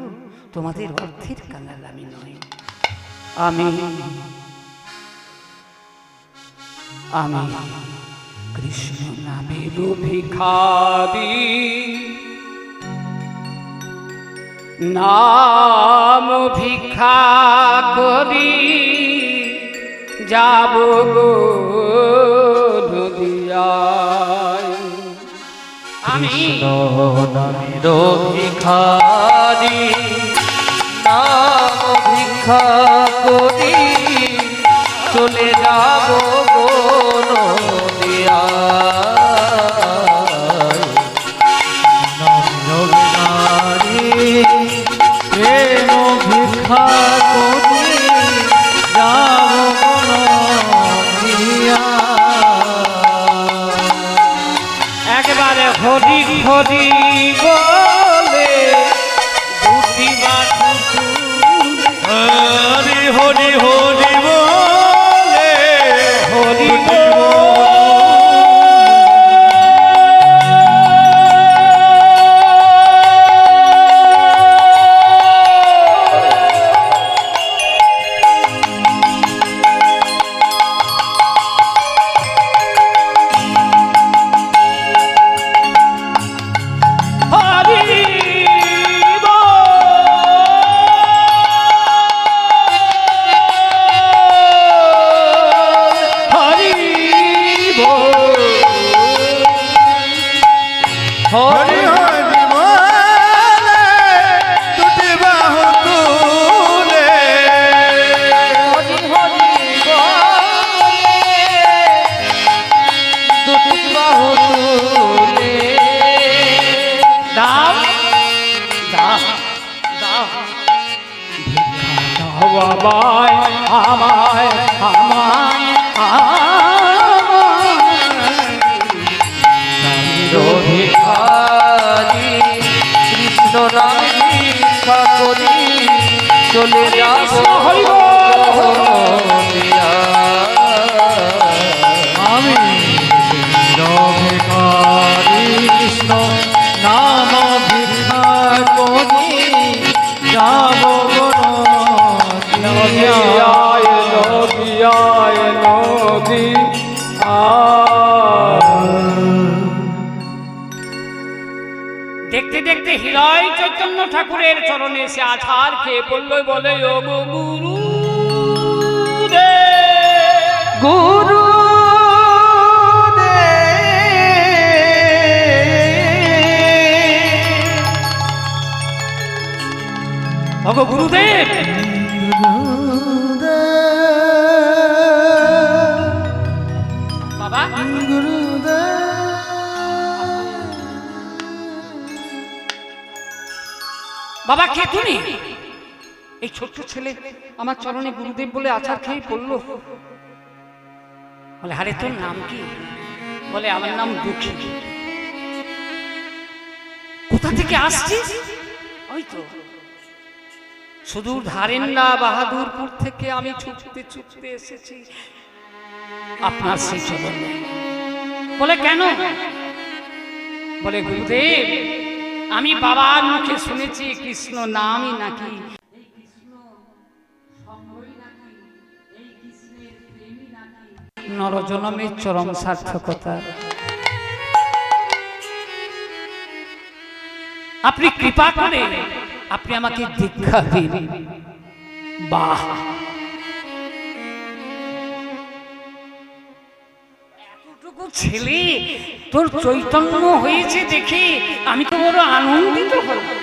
তোমাদের অর্থের কাঙাল আমি নই। আমি আমি কৃষ্ণ নামের ভিখারি, নাম ভিক্ষা করি যাব গো নদিয়ায়। আমি নামের ভিখারি, নাম ভিক্ষা করি চলে যাব গো নদিয়ায়। নামের ভিখারি, প্রেম ভিক্ষা করি যাব গো নদিয়ায়। একবারে হরি হরি বলে দুটি বাছু, হরি হরি হরি বলে হরি হরি হরি বলে দুটি বাহু তুলে, হরি হরি বলে দুটি বাহু তুলে দাও দাও দাও ভিক্ষা দাও আমায় আমায় আমায় ভিখারি, কৃষ্ণ নামে ভিক্ষা করি চলে যাব আমি। ভিখারি, কৃষ্ণ নাম ভিক্ষা করি যাব নদিয়ায় নদিয়ায় নদী দেখতে দেখতে হৃদয় চৈতন্য ঠাকুরের চরণে এসে আছাড় খেয়ে পড়ল, বলে ও গো গুরু দে, গুরু ও গো গুরুদেব, বাবা বাবা কে তুমি? এই ছোট্ট ছেলে আমার চরণে গুরুদেব বলে আছাড় খেয়ে পড়লো। বলে আরে তোর নাম কি? বলে আমার নাম দুঃখী। কোথা থেকে আসছিস? ওই তো সুদূর ধারেন্না বাহাদুরপুর থেকে আমি ছুটতে ছুটতে এসেছি আপনার সেই চরণে। বলে কেন? বলে গুরুদেব, আমি বাবার মুখে শুনেছি কৃষ্ণ নামই নাকি নরজনমের চরম সার্থকতা। আপনি কৃপা করে আপনি আমাকে দীক্ষা দিন। বাহ, এতটুকু ছেলে তোর চৈতন্য হয়েছে দেখে আমি তো বড় আনন্দিত হলাম।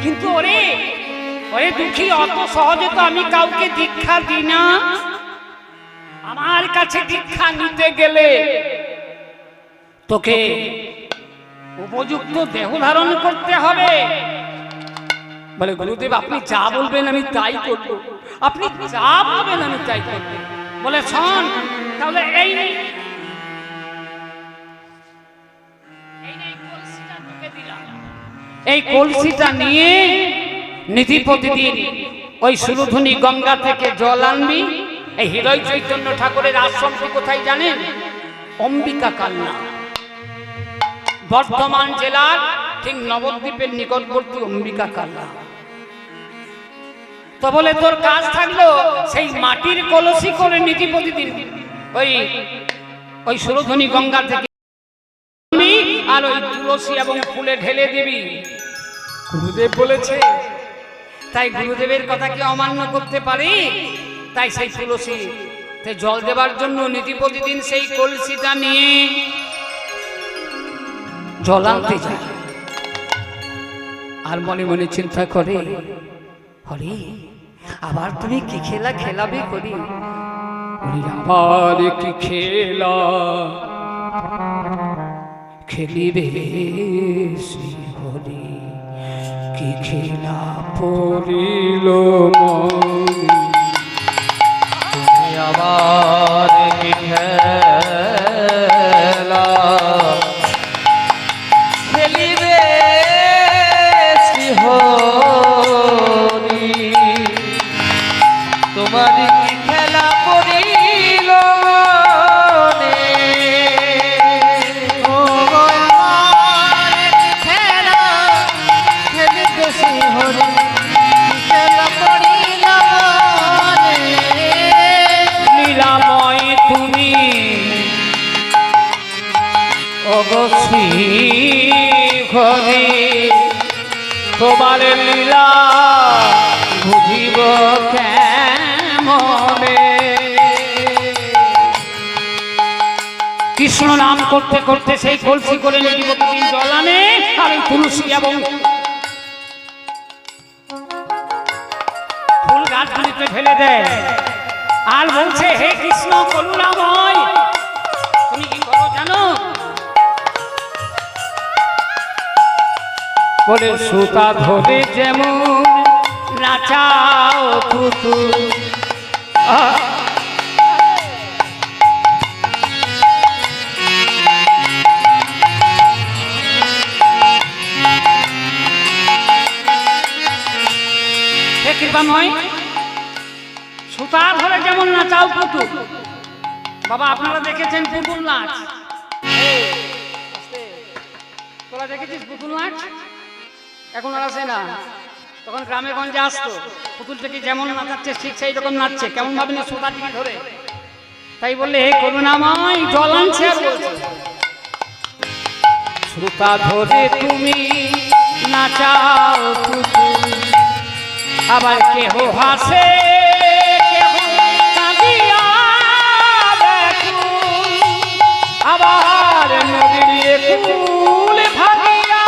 কিন্তু ওরে ওরে দুঃখী, অত সহজে তো আমি কাউকে দীক্ষা দিই না। আমার কাছে দীক্ষা নিতে গেলে তোকে উপযুক্ত দেহ ধারণ করতে হবে। বলে গুরুদেব আপনি যা বলবেন আমি তাই করব, আপনি যা বলবেন আমি তাই করব। বলে শোন তাহলে এই এই কলসিটা নিয়ে নিধি প্রতিদিন ওই সুরধুনি গঙ্গা থেকে জল আনবি। এই হৃদয় চৈতন্য ঠাকুরের আশ্রমটি কোথায় জানেন? অম্বিকা কান্না, বর্ধমান জেলার ঠিক নবদ্বীপের নিকটবর্তী অম্বিকা কান্না। তো বলে তোর কাজ থাকলো সেই মাটির কলসি করে নিধি প্রতিদিন ওই ওই সুরধুনি গঙ্গা থেকে আর ওই তুলসী এবং ফুলে ঢেলে দিবি। গুরুদেব বলেছে, তাই গুরুদেবের কথা কি অমান্য করতে পারি? তাই সেই তুলসী জল দেবার জন্য নিধি প্রতিদিন সেই কলসিটা নিয়ে জল আনতে যায়। আর মনে মনে চিন্তা করে, হরি আবার তুমি কি খেলা খেলাবে করি? আবার কি খেলা খেলিবে শ্রী হরি, কি খেলা পড়িল তুমি আবার কি খেলা খেলিবে শ্রী হরি, তোমার কি খেলা পড়িল মনে? ও গো আমার কি খেলা খেলিবে শ্রী হরি, কি খেলা পড়িল মনে? লীলাময় তুমি অবশ্যই ঘরে, তোমার লীলা বুঝিব কেমনে? কৃষ্ণ নাম করতে করতে সেই কলসি করে নিধি প্রতিদিন জল আনে আর ওই তুলসী এবং ফুল গাছগুলিতে ফেলে দেয়। আর বলছে, হে কৃষ্ণ করুণাময়, তুমি কি করো জানো? বলে সুতা ধরে যেমন নাচাও পুতুল, হে কৃপাময়, সুতা ধরে যেমন নাচাও পুতুল। বাবা আপনারা দেখেছেন পুতুল নাচ? তোরা দেখেছিস পুতুল নাচ? এখন আর আসে না, তখন গ্রামে গঞ্জে আসতো। পুতুলটাকে যেমন নাচাচ্ছে ঠিক সেই রকম নাচছে, কেমন ভাবে না সুতা টিকে ধরে। তাই বললে, হে করুণাময়, জল আনছে আর বলছে, সুতা ধরে তুমি নাচাও পুতুল, আবার কেহ হাসে কেহ কাঁদিয়া ব্যাকুল, আবার নদীর কুল ভাগিয়া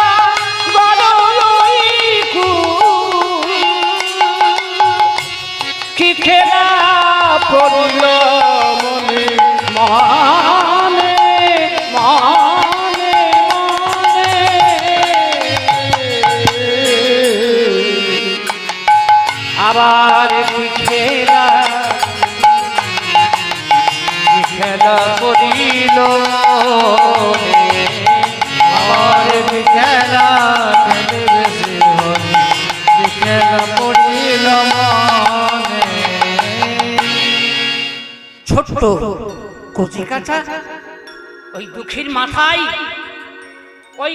গড়ই কুল, কি খেলা পড়িল মনে মনে মনে মনে, আবার কি খেলা খেলা পড়িল মনে, আমার কি খেলা খেলিবে শ্রী হরি, কি খেলা পড়িল মনে। ছোট্ট কচি কাঁচা ওই দুঃখীর মাথায় ওই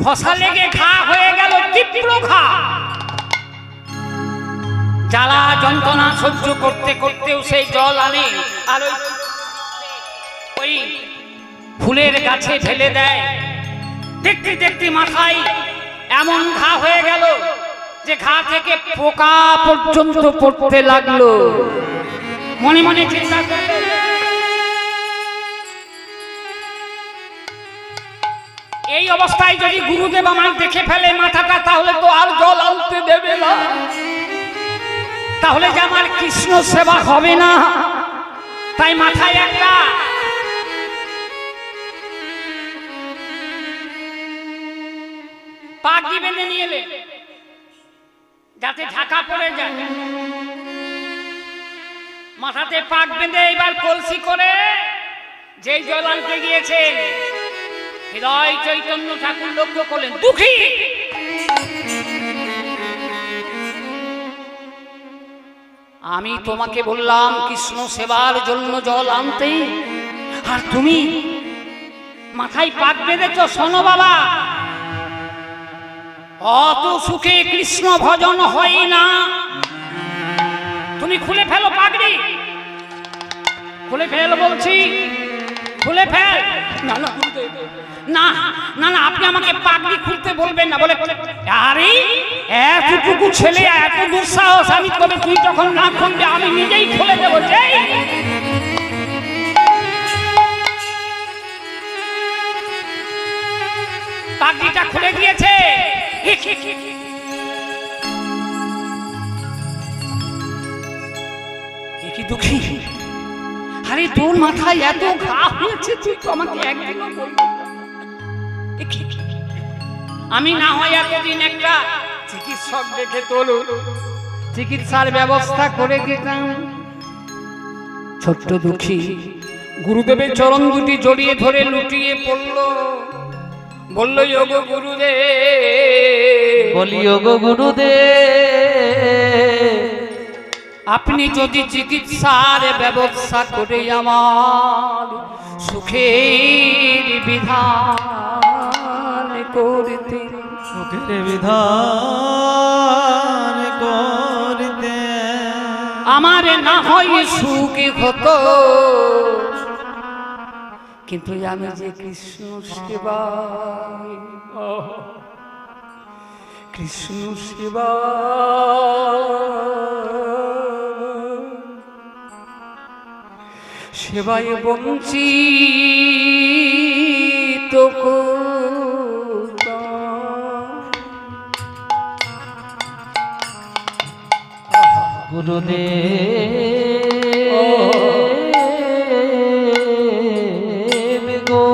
ঘষা লেগে ঘা হয়ে গেল, তীব্র ঘা। জ্বালা যন্ত্রণা সহ্য করতে করতেও সেই জল আনে আর ওই ফুলের গাছে ফেলে দেয়। দেখতে দেখতে মাথায় এমন ঘা হয়ে গেল যে ঘা থেকে পোকা পর্যন্ত পড়তে লাগলো। মনে মনে চিন্তা করলে, এই অবস্থায় যদি গুরুদেব আমায় দেখে ফেলে মাথাটা, তাহলে তো আর জল আনতে দেবে না, তাহলে যে আমার কৃষ্ণ সেবা হবে না। তাই মাথায় একটা পাগড়ি বেঁধে নিয়ে এলে, যাতে ঢাকা পড়ে যায়। মাথাতে পাক বেঁধে এবার কলসি করে যেই জল আনতে গিয়েছেন, হৃদয় চৈতন্য ঠাকুর লক্ষ্য করলেন, দুঃখী আমি তোমাকে বললাম কৃষ্ণ সেবার জন্য জল আনতে, আর তুমি মাথায় পাক বেঁধেছ। শোনো বাবা, অত সুখে কৃষ্ণ ভজন হয় না, তুমি খুলে ফেলো পাগড়ি, খুলে ফেল বলছি, খুলে ফেল। না না না না না, আপনি আমাকে পাগড়ি খুলতে বলবেন না। বলে আরে এতটুকু ছেলে, এত দুঃসাহস, আমি তবে তুই তখন না খুলবে, আমি নিজেই খুলে দেবো। যেই পাগড়িটা খুলে দিয়েছে, কি দুঃখী, আরে তোর মাথায় এত ঘা হয়েছে, তুই তো আমাকে একদিনও বলবি না। আমি না হয় এতদিন একটা চিকিৎসক দেখে তোর চিকিৎসার ব্যবস্থা করে দিতাম। ছোট্ট দুঃখী গুরুদেবের চরণ দুটি জড়িয়ে ধরে লুটিয়ে পড়ল, বলল ওগো গুরুদেব, বলি ওগো গুরুদেব, আপনি যদি চিকিৎসার ব্যবস্থা করে আমার সুখের বিধান করতে, সুখের বিধান করতে, আমার না হয় সুখ হতো, কিন্তু আমি যে কৃষ্ণ সেবায়, কৃষ্ণ সেবা সেবায় বঞ্চিত গুরুদেব গো,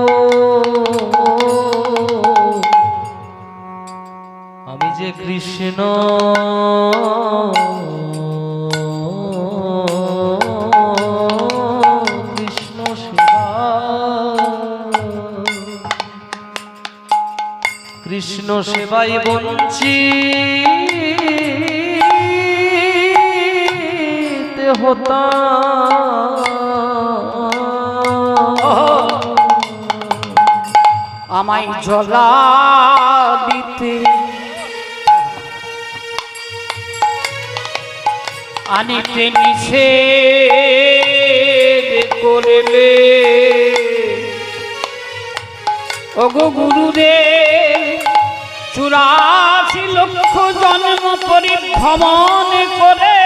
আমি যে কৃষ্ণ কৃষ্ণ সেবাই বঞ্চিত হতাম, আমায় জ্বলা দিতে আনিতে নিষেধ করলে, ওগো গুরুদেব 84 লক্ষ জন্ম পরিভ্রমণ করে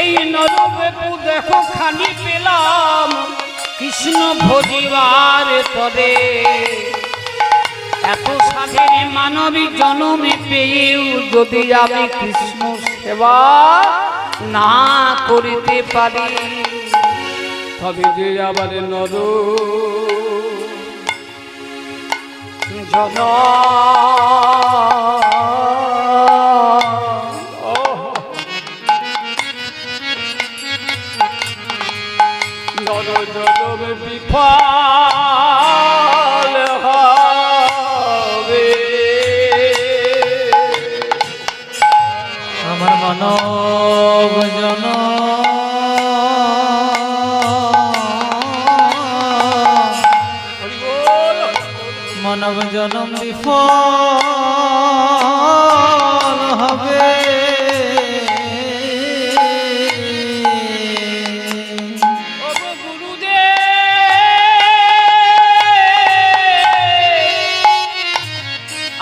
এই নরবেপু দেখো খানি পেলাম কৃষ্ণ ভজিবার তরে। এত সাধের মানবী জন্মে পেয়েও যদি আমি কৃষ্ণ সেবা না করিতে পারি, তবে যে আবার নর জন নর জনম বিফল হবে। আমার মানব জন মানব জনম বিফল হবে।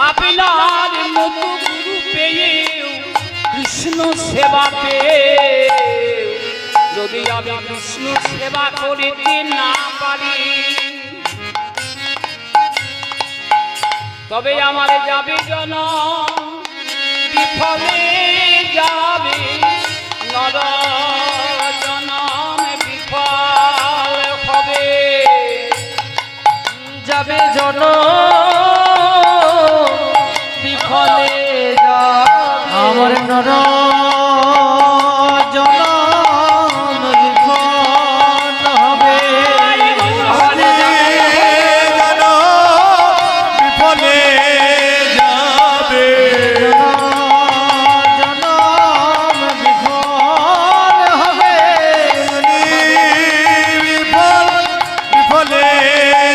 আপনার মতো গুরু পেয়েও কৃষ্ণ সেবা পেয়ে যদি আমি কৃষ্ণ সেবা করিতে না পারি, তবে আমার যাবে জন বিফলে যাবে নর জনম বিফল হবে যাবে জন বিফলে যাবে আমার নর জনম বিফল হবে হরি যেন বিফলে যাবে জনম বিফল হবে বিফলে যাবে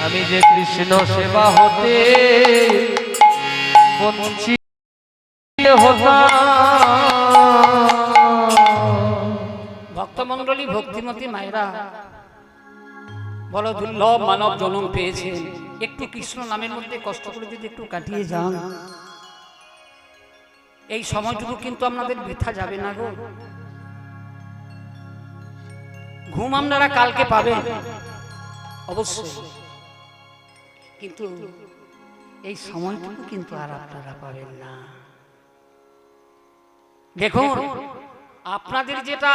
আমি যে কৃষ্ণ সেবা হতে বঞ্চিত হতাম ভক্তমণ্ডলী ভক্তিমতী মায়েরা বড় দুর্লভ মানব জন্ম পেয়েছেন একটু কৃষ্ণ নামের মধ্যে কষ্ট করে যদি একটু কাটিয়ে যান এই সময়টুকু কিন্তু আপনাদের বৃথা যাবে না গো ঘুম আপনারা কালকে পাবেন অবশ্যই কিন্তু এই সময়টুকু কিন্তু আর আপনারা পাবেন না দেখুন আপনাদের যেটা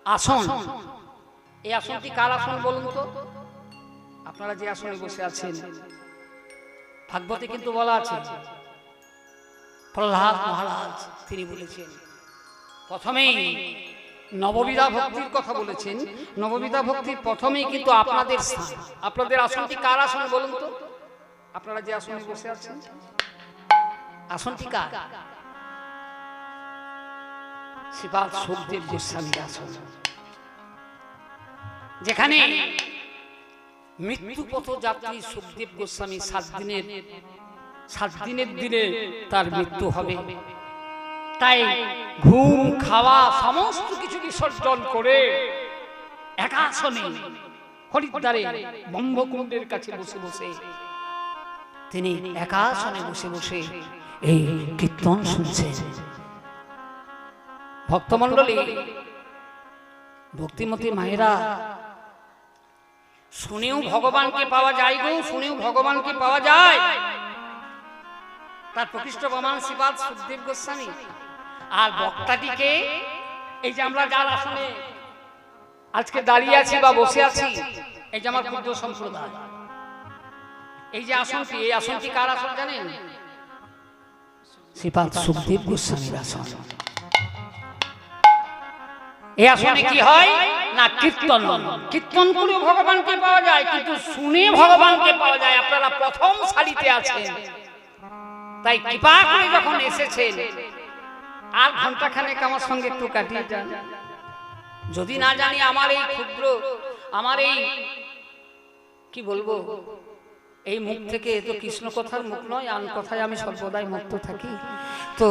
আসন এই আসনটি কার আসন বলুন তো আপনারা যে আসনে বসে আছেন ভাগবতে কিন্তু বলা আছে প্রহ্লাদ মহারাজ তিনি বলেছেন প্রথমেই নববিধা ভক্তির কথা বলেছেন নববিধা ভক্তির প্রথমেই কিন্তু আপনাদের স্থান আপনাদের আসনটি কার আসন বলুন তো আপনারা যে আসনে বসে আছেন আসনটি কার শ্রীপাদ সুখদেব গোস্বামীর আসন যেখানে মৃত্যুপথ যাত্রী সুখদেব গোস্বামী 7 দিনের দিনে তার মৃত্যু হবে তাই ঘুম খাওয়া সমস্ত কিছু বিসর্জন করে একা আসনে হরিদ্বারে ব্রহ্মকুণ্ডের কাছে বসে বসে তিনি একা আসনে বসে বসে এই কীর্তন শুনছেন ভক্তমণ্ডলী ভক্তিমতী মায়েরা শুনেও ভগবানকে পাওয়া যায় গো শুনেও ভগবানকে পাওয়া যায় তার প্রকৃষ্ট প্রমাণ শ্রীপাদ সুখদেব গোস্বামী আর বক্তাটিকে এই যে আমরা যার আসনে আজকে দাঁড়িয়ে আছি বা বসে আছি এই যে আমার ক্ষুদ্র সম্প্রদায় এই যে আসনটি এই আসনটি কার আসন জানেন শ্রীপাদ সুখদেব গোস্বামীর আসন এই আসনে কি হয় না কীর্তন কীর্তন করে ভগবানকে পাওয়া যায় কিন্তু শুনে ভগবানকে পাওয়া যায় আপনারা প্রথম সারিতে আছেন তাই কৃপা করে যখন এসেছেন আর ঘন্টাখানেক আমার সঙ্গে একটু কাটিয়ে যান যদি না জানি আমার এই ক্ষুদ্র আমার এই কি বলবো এই মুখ থেকে তো কৃষ্ণ কথার মুখ নয় আন কথায় আমি সর্বদাই মুক্ত থাকি তো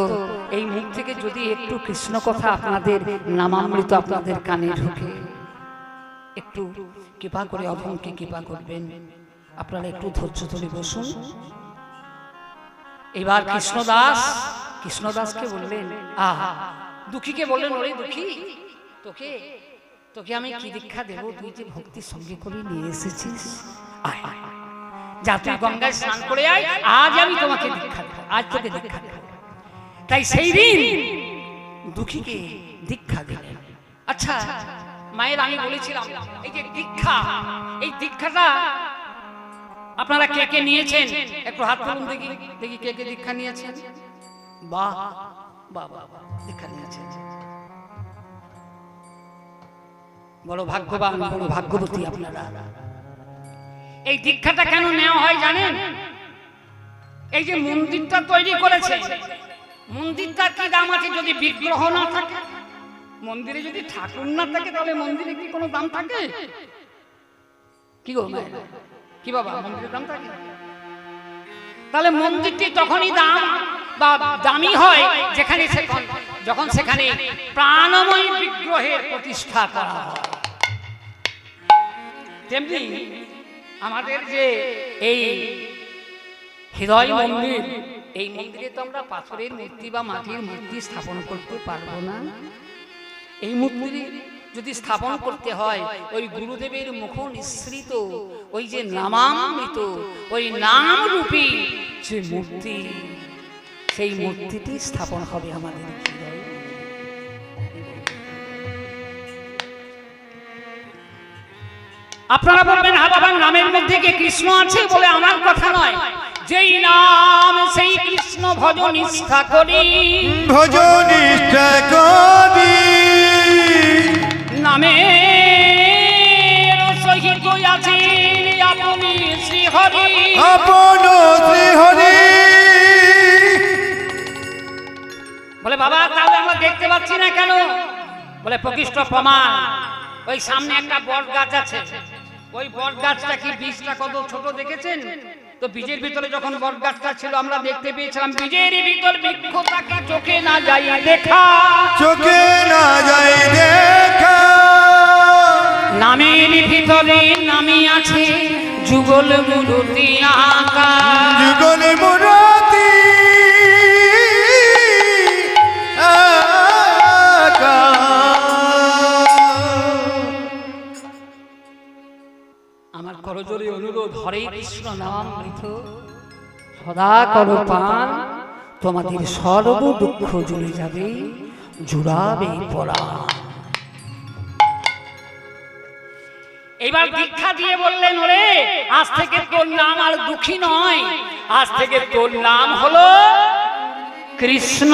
এই মুখ থেকে যদি একটু কৃষ্ণ কথা আপনাদের নামামৃত আপনাদের কানে ঢোকে একটু কৃপা করে অধমকে কৃপা করবেন আপনারা একটু ধৈর্য ধরে বসুন এবার কৃষ্ণদাসকে বললেন আহা দুঃখীকে বললেন ওরে দুঃখী তোকে তোকে আমি কি দীক্ষা দেব তুই যে ভক্তির সঙ্গে করে নিয়ে এসেছিস আয় যা তুই গঙ্গায় স্নান করে আয় আজ আমি তোমাকে দীক্ষা দেব আজ তোকে দীক্ষা দেব তাই সেই দিন দুঃখীকে দীক্ষা দিলেন আচ্ছা মায়ের আমি বলেছিলাম এই যে দীক্ষা এই দীক্ষাটা আপনারা কে কে নিয়েছেন একটু হাত তুলুন দেখি দেখি কে কে দীক্ষা নিয়েছেন বাহ বাহ বাহ দীক্ষা নিয়েছেন বড় ভাগ্যবান বড় ভাগ্যবতী আপনারা এই দীক্ষাটা কেন নেওয়া হয় জানেন? এই যে মন্দিরটা তৈরি করেছে, মন্দিরটার কি দাম আছে যদি বিগ্রহ না থাকে? মন্দিরে যদি ঠাকুর না থাকে তাহলে মন্দিরে কি কোনো দাম থাকে? কি গো মায়েরা? কি বাবা, মন্দিরের দাম থাকে? তাহলে মন্দিরটি তখনই দাম বা দামি হয় যেখানে যখন সেখানে প্রাণময় বিগ্রহের প্রতিষ্ঠা করা হয়। তেমনি আমাদের যে এই হৃদয় মন্দির, এই মন্দিরে তো আমরা পাথরের মূর্তি বা মাটির মূর্তি স্থাপন করতে পারবো না। এই মূর্তি যদি স্থাপন করতে হয় ওই গুরুদেবের মুখ নিঃসৃত ওই যে নামামৃত ওই নামরূপী যে মূর্তি, সেই মূর্তিটি স্থাপন হবে আমাদের হৃদয়ে। আপনারা বলবেন হ্যাঁ বাবা, নামের মধ্যে কি কৃষ্ণ আছে? বলে আমার কথা নয়, যেই নাম সেই কৃষ্ণ ভজ নিষ্ঠা করি, ভজ নিষ্ঠা করি, নামের সহিত আছেন আপনি শ্রীহরি, আপন শ্রীহরি। বলে বাবা তাহলে আমরা দেখতে পাচ্ছি না কেন? বলে প্রকৃষ্ট প্রমাণ, ওই সামনে একটা বট গাছ আছে, ওই বট গাছটা কি বীজটা কত ছোট দেখেছেন তো? বীজের ভিতরে যখন বট গাছটা ছিল আমরা দেখতে পেয়েছিলাম বীজের ভিতর বৃক্ষটাকে চোখে না যাই দেখা, চোখে না যাই দেখা, নামের ভিতরে নামই আছে যুগল মূর্তি আঁকা, যুগল মূর্তি আঁকা। আমার করজোরে অনুরোধ, হরে কৃষ্ণ নামামৃত সদা করো পান, তোমাদের সর্ব দুঃখ জুড়ে যাবে, জুড়াবে পরাণ। এবার দীক্ষা দিয়ে বললেন, ওরে আজ থেকে তোর নাম আর দুঃখী নয়, আজ থেকে তোর নাম হলো কৃষ্ণ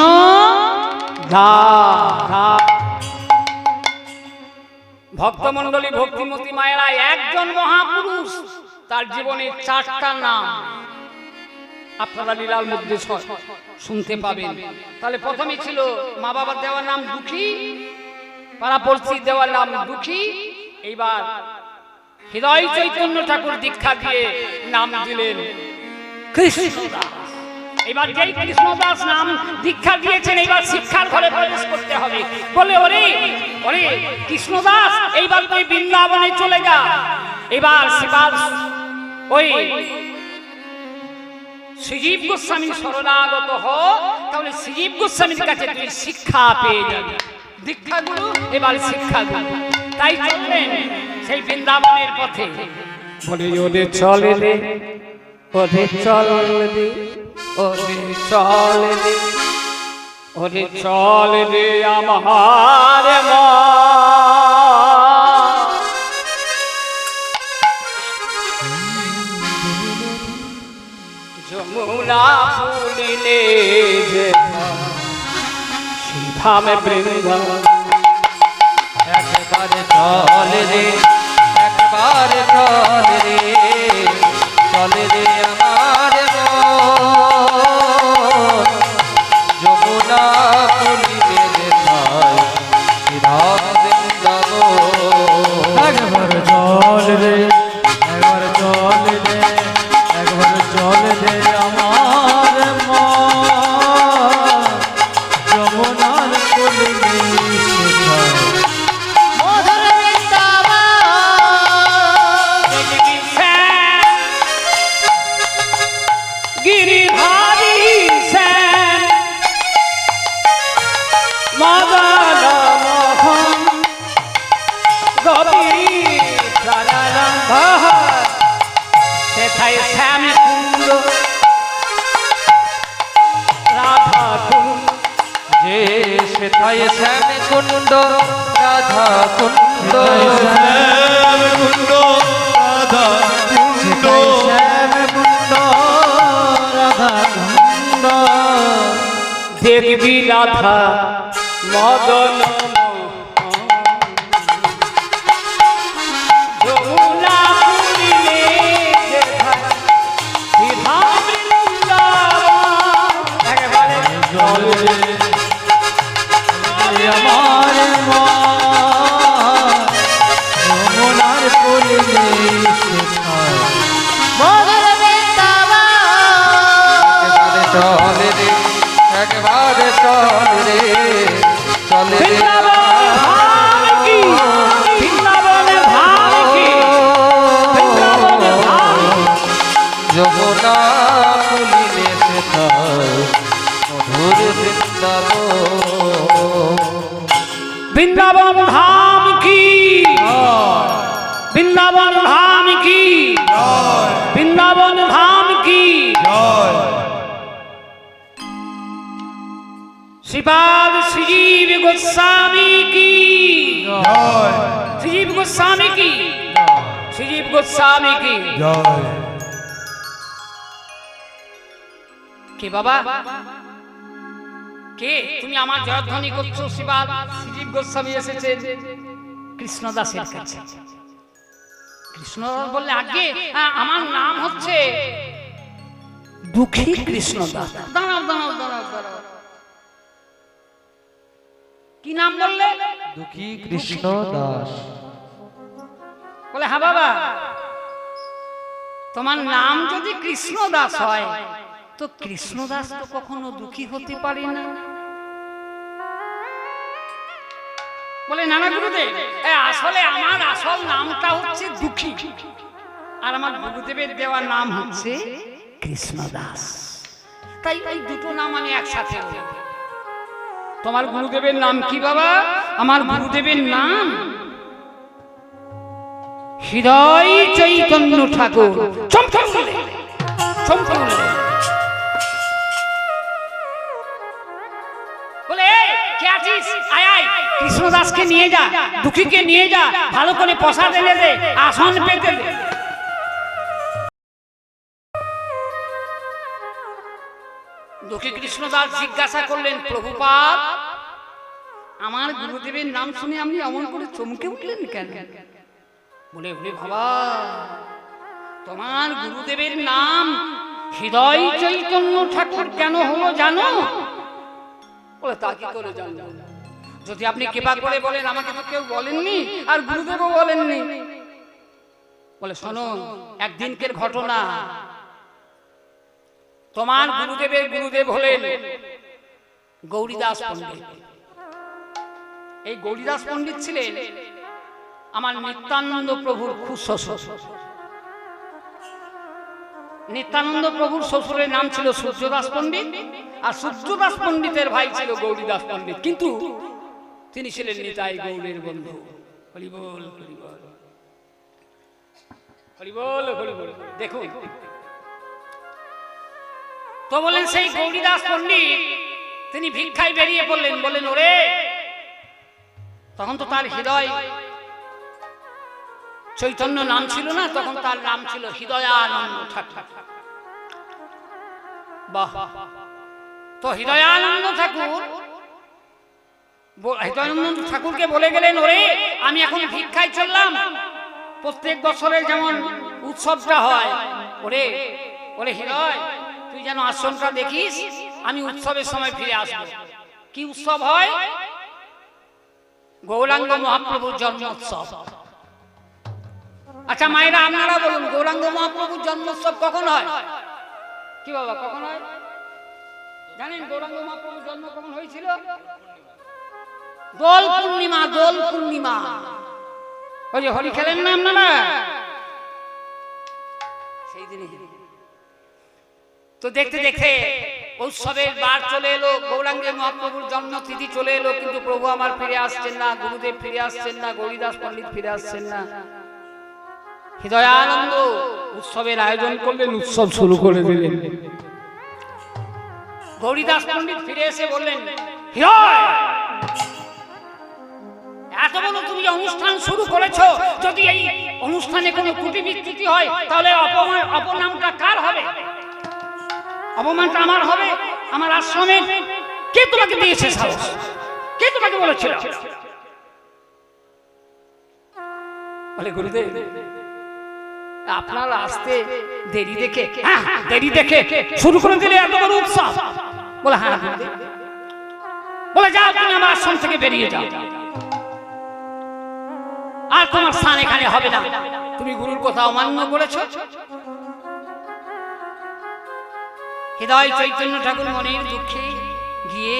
দাস। ভক্তমণ্ডলী, ভক্তিমতী মায়েরা, একজন মহাপুরুষ তার জীবনে 4টা নাম আপনারা লীলার মধ্যে শুনতে পাবেন। তাহলে প্রথমে ছিল মা বাবার দেওয়ার নাম দুঃখী, পাড়াপড়শি দেওয়ার নাম দুঃখী, এইবার হৃদয় চৈতন্য ঠাকুর দীক্ষা দিয়ে নাম দিলেন কৃষ্ণদাস। এবার যেই কৃষ্ণদাস নাম দীক্ষা দিয়েছেন, এইবার শিক্ষার ঘরে প্রবেশ করতে হবে। বলে ওরে ওরে কৃষ্ণদাস, এইবার তুই বৃন্দাবনে চলে যা। এবার সেবার ওই শ্রীজীব গোস্বামী শরণাগত হ, তাহলে শ্রীজীব গোস্বামীর কাছে তুই শিক্ষা পেয়ে যাবি। দীক্ষাগুরু এবার শিক্ষাগুরু, তাই চললেন সেই বৃন্দাবনের পথে। বলে ওরে চলে রে, ওরে চল রে, ওরে চল রে, ওরে চল রে আমার মা, যমুনা ফুলিলে যে ধামে বৃন্দাবন। একবার চল রে, একবার চল রে, চল রে আমার মন, যমুনা ফুলিবে যেথায় শ্রীধাম বৃন্দাবন। একবার চল রে, একবার চল রে, একবার চল রে আমার মন, যমুনার ফুলিবে যেথায় গিরিধারী শ্যাম মদন মোহন গোপী সেথায় শ্যাম কুন্দ রাধা কুন্দ, যে সেথায় শ্যাম কুণ্ড রাধা কুণ্ড, শ্যাম কুণ্ড রাধা কুণ্ড, শ্যাম কুণ্ড রাধা কুণ্ড, দেবী রাধা মদন মোহন, যমুনা ফুলিলে শ্রীপাদ শ্রীজীব গোস্বামী কি, জয় শ্রীজীব গোস্বামী কি, শ্রীজীব গোস্বামী কি। জয় কে বাবা, কে তুমি আমার জয়ধ্বনি করছো? শ্রীপাদ শ্রীজীব গোস্বামী এসেছেন কৃষ্ণদাসের কাছে। কৃষ্ণদাস বললে আগে আমার নাম হচ্ছে দুঃখী কৃষ্ণদাস। দাঁড়াও দাঁড়াও দাঁড়াও দাঁড়াও, কি নাম বললে? দুঃখী কৃষ্ণ দাস। বলে হ্যাঁ বাবা, তোমার নাম যদি কৃষ্ণদাস হয় তো কৃষ্ণদাস তো কখনো দুঃখী হতে পারে না। বলে না না গুরুদেব, আসলে আমার আসল নামটা হচ্ছে দুঃখী, আর আমার গুরুদেবের দেওয়ার নাম হচ্ছে কৃষ্ণদাস, তাই এই দুটো নাম আমি একসাথে বলি। তোমার গুরুদেবের নাম কি বাবা? আমার গুরুদেবের নাম হৃদয় চৈতন্য ঠাকুর। চমকে উঠলে, চমকে উঠলে। বলে কে আছিস? আয় আয়, কৃষ্ণদাসকে নিয়ে যা, দুঃখীকে নিয়ে যা, ভালো করে প্রসাদ এনে দে, আসন পেতে দে। দুঃখী কৃষ্ণদাস জিজ্ঞাসা করলেন, প্রভুপাদ আমার গুরুদেবের নাম শুনে আপনি এমন করে চমকে উঠলেন কেন? বলে ওরে বাবা, তোমার গুরুদেবের নাম হৃদয় চৈতন্য ঠাকুর কেন হলো জানো? বলে তা কি করে জানবো? যদি আপনি কৃপা করে বলেন, আমাকে তো কেউ বলেননি আর গুরুদেবও বলেননি। বলে শোনো, একদিনকের ঘটনা। তোমার গুরুদেবের গুরুদেব হলেন গৌরীদাস পণ্ডিত। এই গৌরীদাস পণ্ডিত ছিলেন আমার নিত্যানন্দ প্রভুর খুব শ্বশুর। নিত্যানন্দ প্রভুর শ্বশুরের নাম ছিল সূর্যদাস পণ্ডিত, আর সূর্যদাস পণ্ডিতের ভাই ছিল গৌরীদাস পণ্ডিত, কিন্তু তিনি ছিলেন নিতাই গৌরের বন্ধু। হরি বল হরি বল হরি বল হরি বল। দেখুন তো বলেন, সেই গৌরীদাস পণ্ডিত তিনি ভিক্ষায় বেরিয়ে পড়লেন। বলেন ওরে, তখন তো তার হৃদয় চৈতন্য নাম ছিল না, তখন তার নাম ছিল হৃদয়ানন্দ ঠাকুর। বাহ! তো হৃদয়ানন্দ ঠাকুর, হৃদয়ানন্দ ঠাকুরকে বলে গেলেন, ওরে আমি এখন ভিক্ষায় চললাম, প্রত্যেক বছরের যেমন উৎসবটা হয়, ওরে ওরে হৃদয় তুই যেন আশ্রমটা দেখিস, আমি উৎসবের সময় ফিরে আসবো। কি উৎসব হয়? গৌরাঙ্গ মহাপ্রভুর জন্মোৎসব। আচ্ছা মায়েরা আপনারা বলুন, গৌরাঙ্গ মহাপ্রভুর জন্মোৎসব কখন হয়? কি বাবা কখন হয় জানেন? গৌরাঙ্গ মহাপ্রভুর জন্ম কখন হয়েছিল? দোল পূর্ণিমা। দোল পূর্ণিমা, ওই যে হোলি খেলেন না আপনারা, সেই দিনে। তো দেখতে দেখতে উৎসবের বার চলে এলো, গৌরাঙ্গ মহাপ্রভুর জন্মতিথি চলে এলো, কিন্তু প্রভু আমার ফিরে আসছেন না, গুরুদেব ফিরে আসছেন না, গৌরীদাস পণ্ডিত ফিরে আসছেন না। হৃদয়ানন্দ উৎসবের আয়োজন করলেন, উৎসব শুরু করে দিলেন। গৌরীদাস পণ্ডিত ফিরে এসে বললেন, হৃদয় এত বড় তুমি অনুষ্ঠান শুরু করেছো, যদি এই অনুষ্ঠানে কোনো ত্রুটি বিচ্যুতি হয় তাহলে অপনামটা কার হবে? অপমানটা আমার হবে, আমার আশ্রমে। কে তোমাকে দিয়েছে সাহস? কে তোমাকে বলেছিল? বলে গুরুদেব আপনার আসতে দেরি দেখে, দেরি দেখে শুরু করে দিলে এত বড় উৎসব। বলে হ্যাঁ গুরুদেব। বলে যাও তুমি আমার আশ্রম থেকে বেরিয়ে যাও, আর তোমার স্থান এখানে হবে না, তুমি গুরুর কথা অমান্য করেছো। হৃদয় চৈতন্য ঠাকুর মনের দুঃখে গিয়ে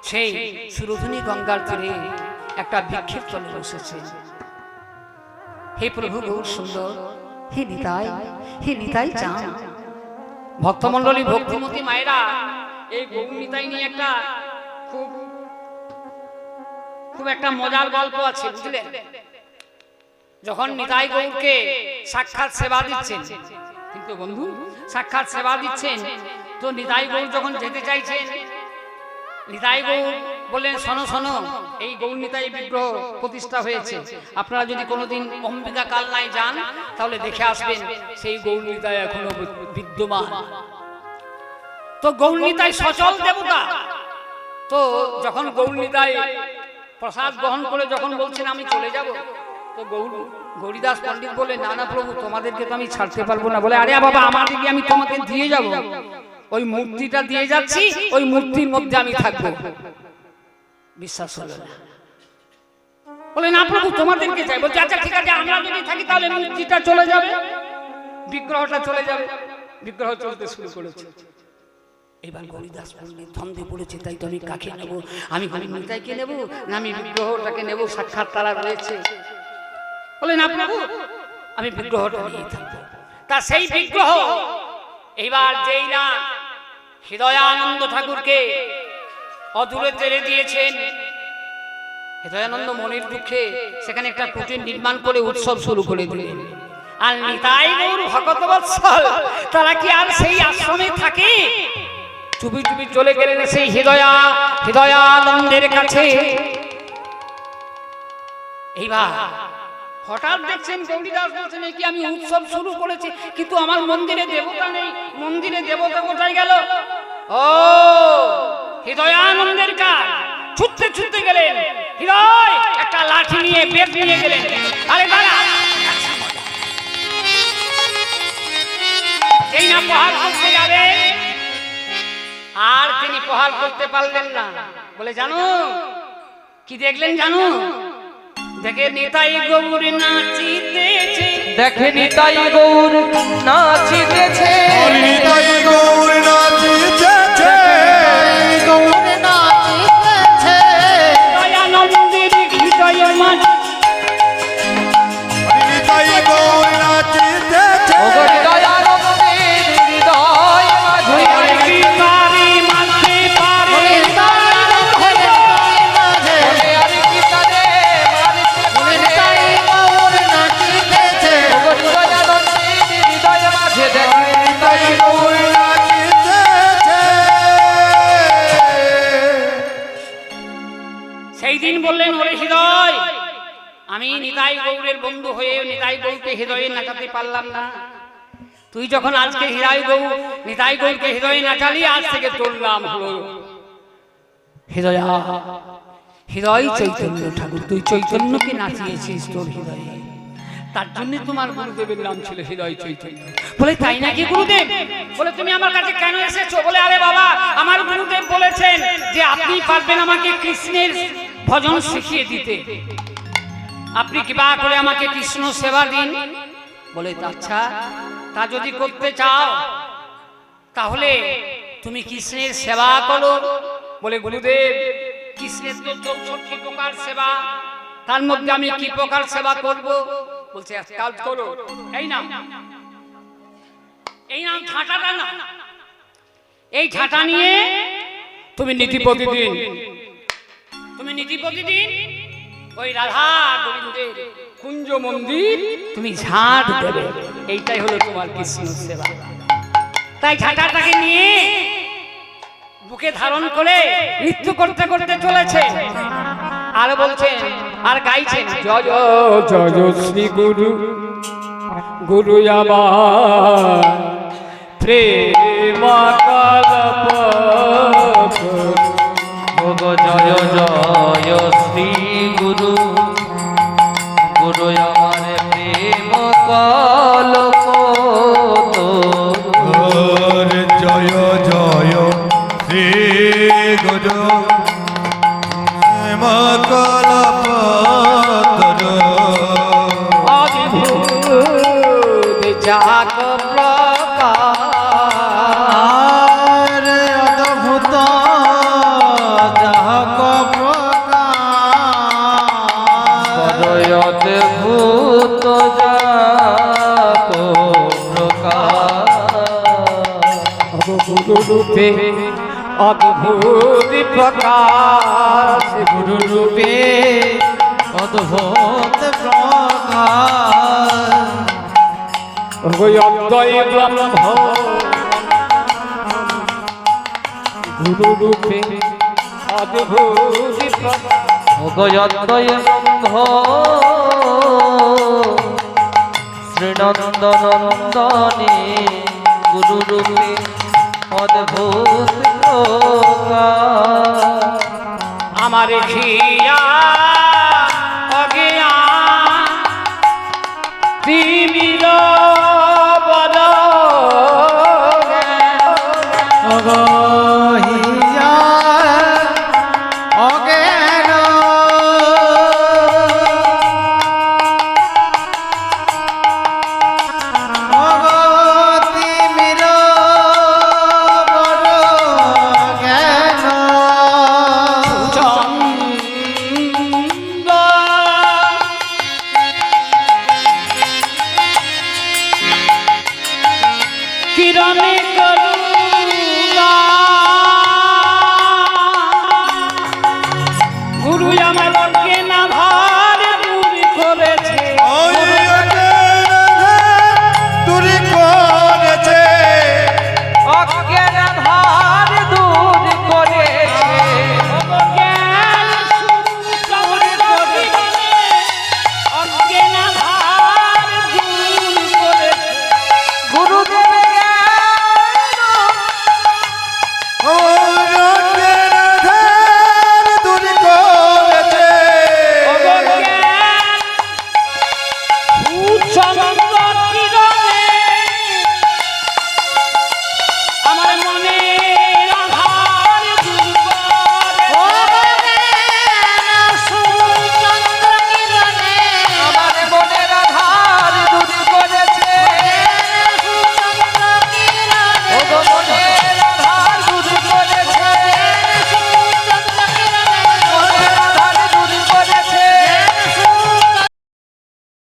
সেই সুরধুনী গঙ্গার তীরে একটা বৃক্ষের তলে বসেছে। হে প্রভু গৌর সুন্দর, হে নিতাই চান। ভক্তমণ্ডলী, ভক্তিমতী মায়েরা, এই গৌর নিতাই নিয়ে একটা খুব একটা মজার গল্প আছে, বুঝলেন? যখন নিতাই গৌরকে সাক্ষাৎ সেবা দিচ্ছেন, কিন্তু বন্ধু সাক্ষাৎ সেবা দিচ্ছেন, তো নিতাই গৌর যখন যেতে চাইছেন, নিতাই গৌর বললেন, শোনো শোনো, এই গৌর নিতাই বিগ্রহ প্রতিষ্ঠা হয়েছে, আপনারা যদি কোনোদিন অম্বিকা কালনায় যান তাহলে দেখে আসবেন সেই গৌর নিতাই এখনো বিদ্যমান। তো গৌর নিতাই সচল দেবতা। তো যখন গৌর নিতাই প্রসাদ গ্রহণ করে যখন বলছেন আমি চলে যাব, তো গৌরীদাস পণ্ডিত বলে, না না প্রভু, তোমাদেরকে তো আমি ছাড়তে পারবো না। বলে, আরে বাবা, আমাদেরকে আমি তোমাকে দিয়ে যাব, ওই মূর্তিটা দিয়ে যাচ্ছি, ওই মূর্তির মধ্যে আমি থাকবো। বিশ্বাস হলো না। বলে, না প্রভু, তোমাদেরকে চাই। বলছে, আচ্ছা ঠিক আছে, আমরা যদি থাকি তাহলে মূর্তিটা চলে যাবে, বিগ্রহটা চলে যাবে। বিগ্রহ চলতে শুরু করেছে। এবার গৌরীদাস পণ্ডিত ধন্দে পড়েছে, তাই তো আমি কাকে নেব? আমি গৌর নিতাইকে নেব না আমি বিগ্রহটাকে নেব? সাক্ষাৎ তারা রয়েছে। বলে, না প্রভু, আমি বিগ্রহটা নিয়ে থাকবো। তা সেই বিগ্রহ এইবার যেই না হৃদয়ানন্দ ঠাকুরকে অদূরে ছেড়ে দিয়েছেন, হৃদয়ানন্দ মনের দুঃখে সেখানে একটা কুটির নির্মাণ করে উৎসব শুরু করে দিলেন। আর নিতাই গৌর ভগতবৎসল তারা কি আর সেই আশ্রমে থাকে? চুপি চুপি চলে গেলেন সেই হৃদয়ানন্দের কাছে। এইবার হঠাৎ দেখছেন গৌরীদাস বলছেন, কি আমি উৎসব শুরু করেছি, কিন্তু আমার মন্দিরে দেবতা নেই, মন্দিরে দেবতা কোথায় গেল? ও হৃদয়ানন্দের কাজ। ছুটতে ছুটতে গেলেন, হৃদয় একটা লাঠি নিয়ে বেদ নিয়ে গেলেন। আরে দাঁড়া, এই না প্রহার করতে যাবে, আর তিনি প্রহার করতে পারলেন না। বলে, জানো কি দেখলেন? জানো, দেখে নিতাই গৌর নাচিতেছে, দেখে নিতাই গৌর নাচিতেছে, নিতাই গৌর নাচিতেছে, গৌর নাচিতেছে, দয়ানন্দের হৃদয় মাঝে, নিতাই গৌর নাচিতেছে, দয়ানন্দের হৃদয় মাঝে, কি পারে মাঝে পারে, নিতাই গৌর নাচিতেছে। সেই দিন বললেন, ওরে হৃদয়, আমি নিতাই গৌরের বন্ধু হয়ে নিতাই গৌরকে হৃদয়ে নাচাতে পারলাম না। তুই যখন আজকে নিতাই গৌরকে হৃদয়ে নাচালি, আজ থেকে তোর নাম হলো হৃদয় চৈতন্য ঠাকুর। তুই চৈতন্যকে নাচিয়েছিস তোর হৃদয়ে, তার জন্য তোমার গুরুদেবের নাম ছিল হৃদয় চৈতন্য। বলে, তাই নাকি গুরুদেব? বলে, তুমি আমার কাছে কেন এসেছো? বলে, আরে বাবা, আমার গুরুদেব বলেছেন যে আপনি পারবেন আমাকে কৃষ্ণের ভজন শিখিয়ে দিতে, আপনি কৃপা করে আমাকে কৃষ্ণ সেবা দিন। বলে, আচ্ছা, তা যদি করতে চাও তাহলে তুমি কৃষ্ণের সেবা করো। বলে, গুরুদেব, কৃষ্ণের তো 64 প্রকার সেবা, তার মধ্যে আমি কি প্রকার সেবা করব? বলছে, এক কাজ করো, এই নাম ঝাঁটাটা না, এই ঝাঁটা নিয়ে তুমি নীতি প্রতিদিন ওই রাধা গোবিন্দের কুঞ্জ মন্দির তুমি ঝাঁট দেবে, এইটাই হলো তোমার কৃষ্ণ সেবা। তাই ঝাঁটাটাকে নিয়ে বুকে ধারণ করে নৃত্য করতে করতে চলেছে। আর বলছেন, আর গাইছেন, জয় জয় শ্রী গুরু গুরু আমার প্রেম কল্প, জয় জয় শ্রী গুরু গুরু আমার প্রেম কল্প, জয় জয় শ্রী গুরু মকলপতরু, অদ্ভুত জাগ প্রকার, অদ্ভুত যাহক প্রকার, অদ্ভুত যাহক প্রকার, গুরু রূপে অদ্ভুত প্রকাশ, গুরু রূপে অদ্ভুত প্রকার, অদ্বয় ব্রহ্ম গুরু রূপে অদ্ভুত অগয়দ্বয় ব্রহ্ম শ্রীনন্দনন্দনে গুরুরূপে অদ্ভুত প্রকাশ আমার ঘিয়া অজ্ঞা তিমির বড় অগহিয়া অজ্ঞান অগতিমির বড় জ্ঞান চন্দ কিরণে